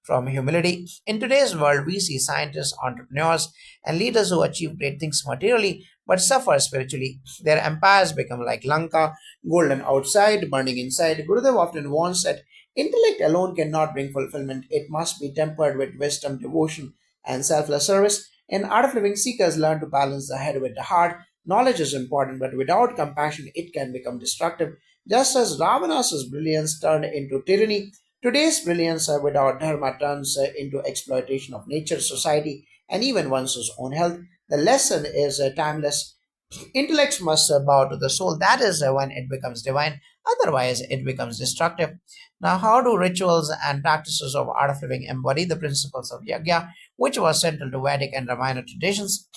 from humility. In today's world, we see scientists, entrepreneurs, and leaders who achieve great things materially but suffer spiritually. Their empires become like Lanka, golden outside, burning inside. Gurudev often warns that intellect alone cannot bring fulfillment. It must be tempered with wisdom, devotion, and selfless service. In Art of Living, seekers learn to balance the head with the heart. Knowledge is important, but without compassion, it can become destructive. Just as Ravana's brilliance turned into tyranny, today's brilliance without dharma turns into exploitation of nature, society, and even one's own health. The lesson is timeless. Intellect must bow to the soul. That is when it becomes divine. Otherwise, it becomes destructive. Now, how do rituals and practices of art of living embody the principles of yajna, which was central to Vedic and Ramayana traditions?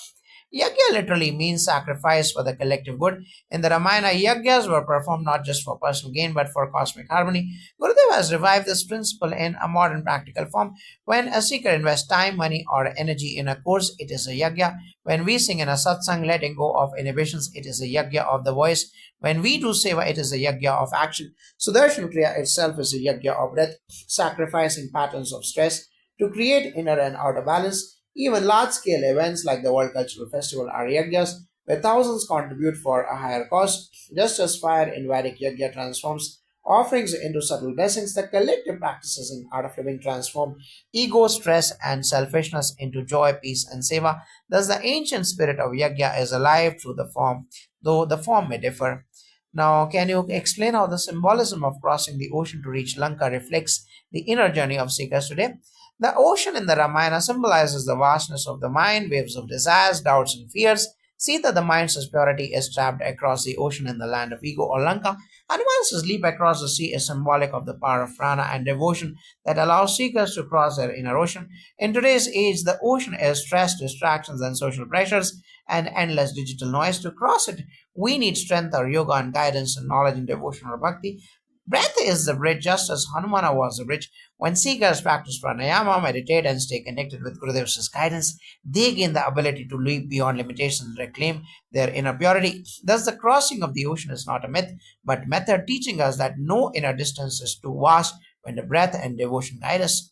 Yajna literally means sacrifice for the collective good. In the Ramayana, yajnas were performed not just for personal gain but for cosmic harmony. Gurudev has revived this principle in a modern practical form. When a seeker invests time, money, or energy in a course, it is a yajna. When we sing in a satsang, letting go of inhibitions, it is a yajna of the voice. When we do seva, it is a yajna of action. Sudarshan Kriya itself is a yajna of breath, sacrificing patterns of stress to create inner and outer balance. Even large scale events like the World Cultural Festival are yajnas, where thousands contribute for a higher cause. Just as fire in Vedic yajna transforms offerings into subtle blessings, the collective practices in art of living transform ego, stress, and selfishness into joy, peace, and seva. Thus, the ancient spirit of yajna is alive through the form, though the form may differ. Now, can you explain how the symbolism of crossing the ocean to reach Lanka reflects the inner journey of seekers today? The ocean in the Ramayana symbolizes the vastness of the mind, waves of desires, doubts, and fears. Sita, the mind's purity, is trapped across the ocean in the land of ego or Lanka. Hanuman's leap across the sea is symbolic of the power of prana and devotion that allows seekers to cross their inner ocean. In today's age, the ocean is stress, distractions, and social pressures, and endless digital noise. To cross it, we need strength or yoga and guidance and knowledge and devotion or bhakti. Breath is the bridge, just as Hanumana was the bridge. When seekers practice pranayama, meditate, and stay connected with Gurudev's guidance, they gain the ability to leap beyond limitations and reclaim their inner purity. Thus, the crossing of the ocean is not a myth, but method teaching us that no inner distance is too vast when the breath and devotion guide us.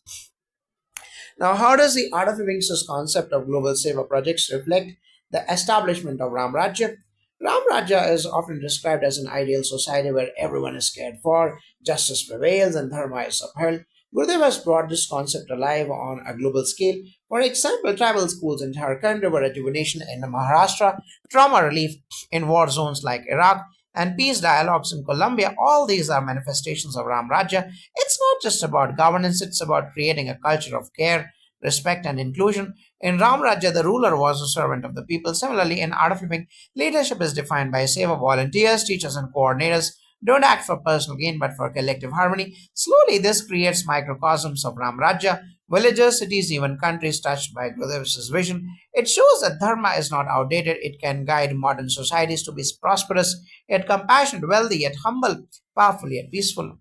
Now, how does the Art of Living's concept of global seva projects reflect the establishment of Ram Rajya? Ram Rajya is often described as an ideal society where everyone is cared for, justice prevails, and dharma is upheld. Gurudev has brought this concept alive on a global scale. For example, tribal schools in Jharkhand, river rejuvenation in Maharashtra, trauma relief in war zones like Iraq, and peace dialogues in Colombia, all these are manifestations of Ram Rajya. It's not just about governance, it's about creating a culture of care, respect, and inclusion. In Ram Rajya, the ruler was a servant of the people. Similarly, in Art of Living, leadership is defined by seva volunteers, teachers, and coordinators. Don't act for personal gain but for collective harmony. Slowly, this creates microcosms of Ram Rajya, villages, cities, even countries touched by Gurudev's vision. It shows that dharma is not outdated. It can guide modern societies to be prosperous, yet compassionate, wealthy, yet humble, powerful, yet peaceful.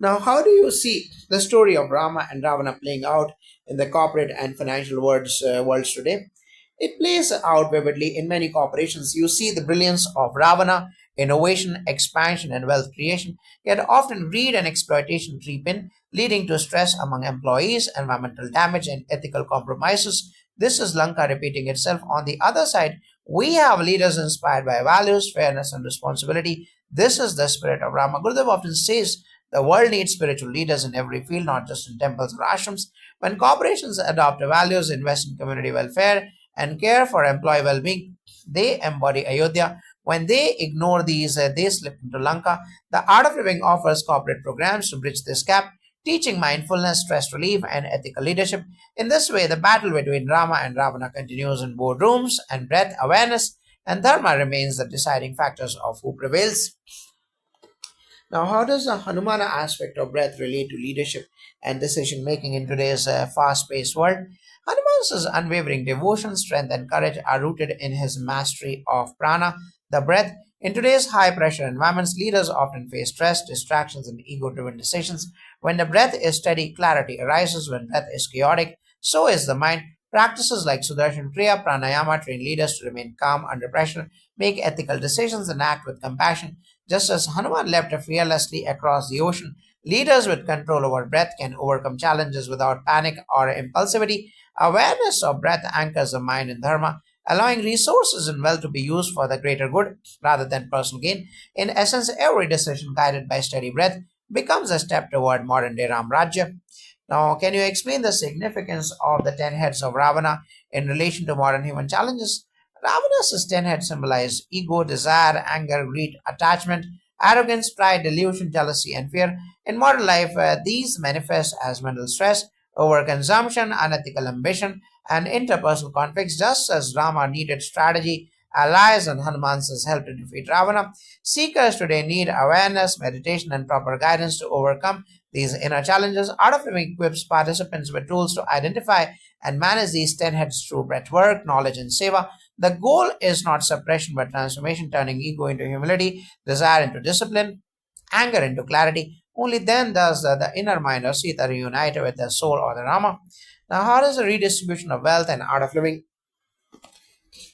Now, how do you see the story of Rama and Ravana playing out in the corporate and financial worlds today? It plays out vividly in many corporations. You see the brilliance of Ravana, innovation, expansion, and wealth creation, yet often greed and exploitation creep in, leading to stress among employees, environmental damage, and ethical compromises. This is Lanka repeating itself. On the other side, we have leaders inspired by values, fairness, and responsibility. This is the spirit of Rama. Gurudev often says the world needs spiritual leaders in every field, not just in temples or ashrams. When corporations adopt values, invest in community welfare, and care for employee well being, they embody Ayodhya. When they ignore these, they slip into Lanka. The Art of Living offers corporate programs to bridge this gap, teaching mindfulness, stress relief, and ethical leadership. In this way, the battle between Rama and Ravana continues in boardrooms, and breath, awareness, and dharma remains the deciding factors of who prevails. Now, how does the Hanumana aspect of breath relate to leadership and decision making in today's fast paced world? Hanuman's unwavering devotion, strength, and courage are rooted in his mastery of prana, the breath. In today's high pressure environments, leaders often face stress, distractions, and ego driven decisions. When the breath is steady, clarity arises. When breath is chaotic, so is the mind. Practices like Sudarshan Kriya, Pranayama train leaders to remain calm under pressure, make ethical decisions, and act with compassion. Just as Hanuman leapt fearlessly across the ocean, leaders with control over breath can overcome challenges without panic or impulsivity. Awareness of breath anchors the mind in dharma, allowing resources and wealth to be used for the greater good rather than personal gain. In essence, every decision guided by steady breath becomes a step toward modern day Ram Rajya. Now, can you explain the significance of the 10 heads of Ravana in relation to modern human challenges? Ravana's 10 heads symbolize ego, desire, anger, greed, attachment, arrogance, pride, delusion, jealousy, and fear. In modern life, these manifest as mental stress, overconsumption, unethical ambition, and interpersonal conflicts, just as Rama needed strategy, allies, and Hanuman's help to defeat Ravana. Seekers today need awareness, meditation, and proper guidance to overcome these inner challenges. Art of Living equips participants with tools to identify and manage these 10 heads through breathwork, knowledge, and seva. The goal is not suppression but transformation, turning ego into humility, desire into discipline, anger into clarity. Only then does the inner mind or Sita reunite with the soul or the Rama. Now, how does the redistribution of wealth and art of living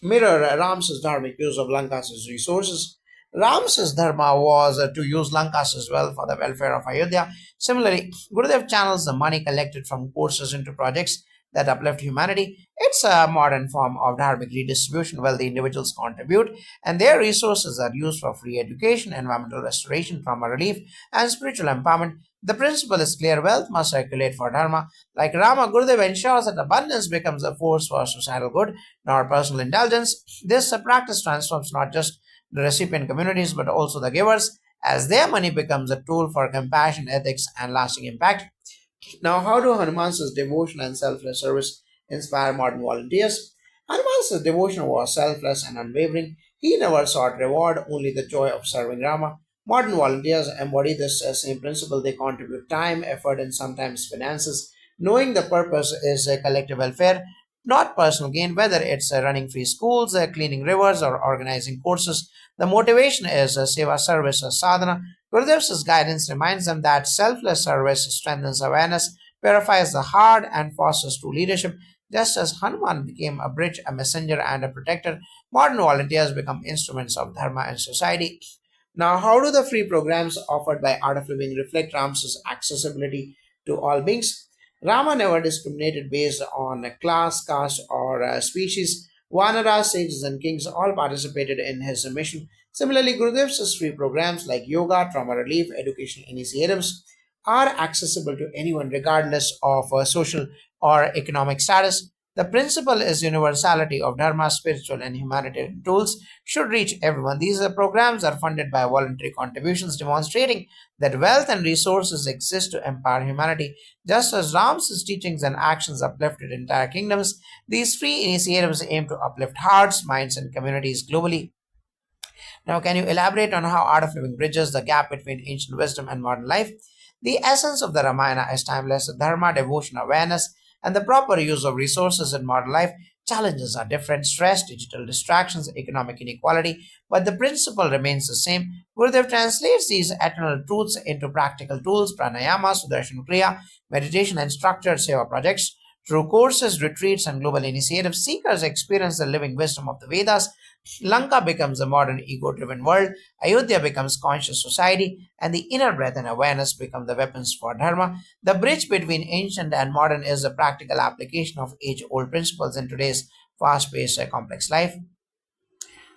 mirror Ram's dharmic use of Lanka's resources? Ram's dharma was to use Lankas as well for the welfare of Ayodhya. Similarly, Gurudev channels the money collected from courses into projects that uplift humanity. It's a modern form of dharmic redistribution where the individuals contribute and their resources are used for free education, environmental restoration, trauma relief, and spiritual empowerment. The principle is clear: wealth must circulate for dharma. Like Rama, Gurudev ensures that abundance becomes a force for societal good, not personal indulgence. This practice transforms not just the recipient communities but also the givers, as their money becomes a tool for compassion, ethics, and lasting impact. Now, how do Hanuman's devotion and selfless service inspire modern volunteers? Hanuman's devotion was selfless and unwavering. He never sought reward, only the joy of serving Rama. Modern volunteers embody this same principle. They contribute time, effort, and sometimes finances, knowing the purpose is collective welfare, not personal gain, whether it's running free schools, cleaning rivers, or organizing courses. The motivation is seva service or sadhana. Gurudev's guidance reminds them that selfless service strengthens awareness, purifies the heart, and fosters true leadership. Just as Hanuman became a bridge, a messenger, and a protector, modern volunteers become instruments of dharma and society. Now, how do the free programs offered by Art of Living reflect Ram's accessibility to all beings? Rama never discriminated based on class, caste, or species. Vanaras, sages, and kings all participated in his mission. Similarly, Gurudev's free programs like yoga, trauma relief, educational initiatives are accessible to anyone regardless of social or economic status. The principle is universality of Dharma, spiritual and humanitarian tools should reach everyone. These programs are funded by voluntary contributions, demonstrating that wealth and resources exist to empower humanity. Just as Ram's teachings and actions uplifted entire kingdoms, these free initiatives aim to uplift hearts, minds, and communities globally. Now, can you elaborate on how Art of Living bridges the gap between ancient wisdom and modern life? The essence of the Ramayana is timeless: dharma, devotion, awareness, and the proper use of resources in modern life. Challenges are different: stress, digital distractions, economic inequality, but the principle remains the same. Gurudev translates these eternal truths into practical tools: pranayama, sudarshan kriya, meditation, and structured seva projects. Through courses, retreats, and global initiatives, seekers experience the living wisdom of the Vedas. Lanka becomes a modern ego driven world, Ayodhya becomes conscious society, and the inner breath and awareness become the weapons for dharma. The bridge between ancient and modern is a practical application of age old principles in today's fast paced, complex life.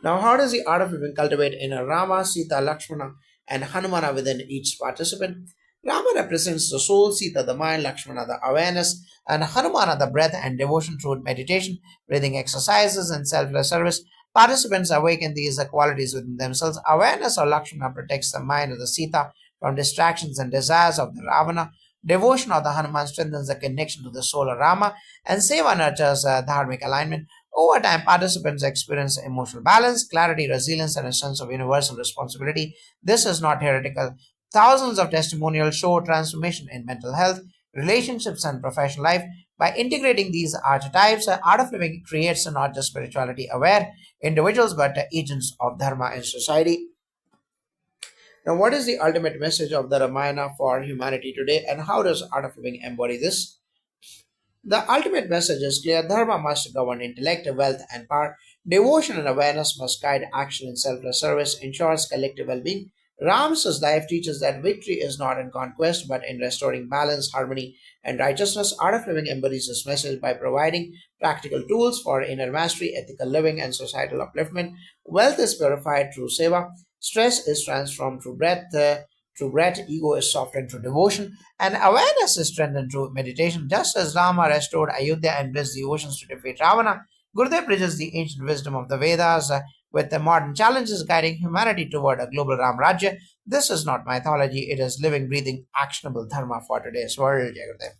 Now, how does the art of living cultivate inner Rama, Sita, Lakshmana, and Hanumana within each participant? Rama represents the soul, Sita the mind, Lakshmana the awareness, and Hanumana the breath and devotion through meditation, breathing exercises, and selfless service. Participants awaken these qualities within themselves. Awareness or Lakshmana protects the mind of the Sita from distractions and desires of the Ravana. Devotion of the Hanuman strengthens the connection to the soul of Rama, and Seva nurtures dharmic alignment. Over time, participants experience emotional balance, clarity, resilience, and a sense of universal responsibility. This is not heretical. Thousands of testimonials show transformation in mental health, relationships, and professional life. By integrating these archetypes, Art of Living creates not just spirituality aware individuals but agents of Dharma in society. Now, what is the ultimate message of the Ramayana for humanity today, and how does Art of Living embody this? The ultimate message is clear: dharma must govern intellect, wealth, and power. Devotion and awareness must guide action, and selfless service ensures collective well being. Ram's life teaches that victory is not in conquest but in restoring balance, harmony, and righteousness. Art of Living embodies this message by providing practical tools for inner mastery, ethical living, and societal upliftment. Wealth is purified through seva, stress is transformed through breath, ego is softened through devotion, and awareness is strengthened through meditation. Just as Rama restored Ayodhya and blessed the oceans to defeat Ravana, Gurudev bridges the ancient wisdom of the Vedas with the modern challenges, guiding humanity toward a global Ram Rajya. This is not mythology, it is living, breathing, actionable dharma for today's world. Jai Gurudev.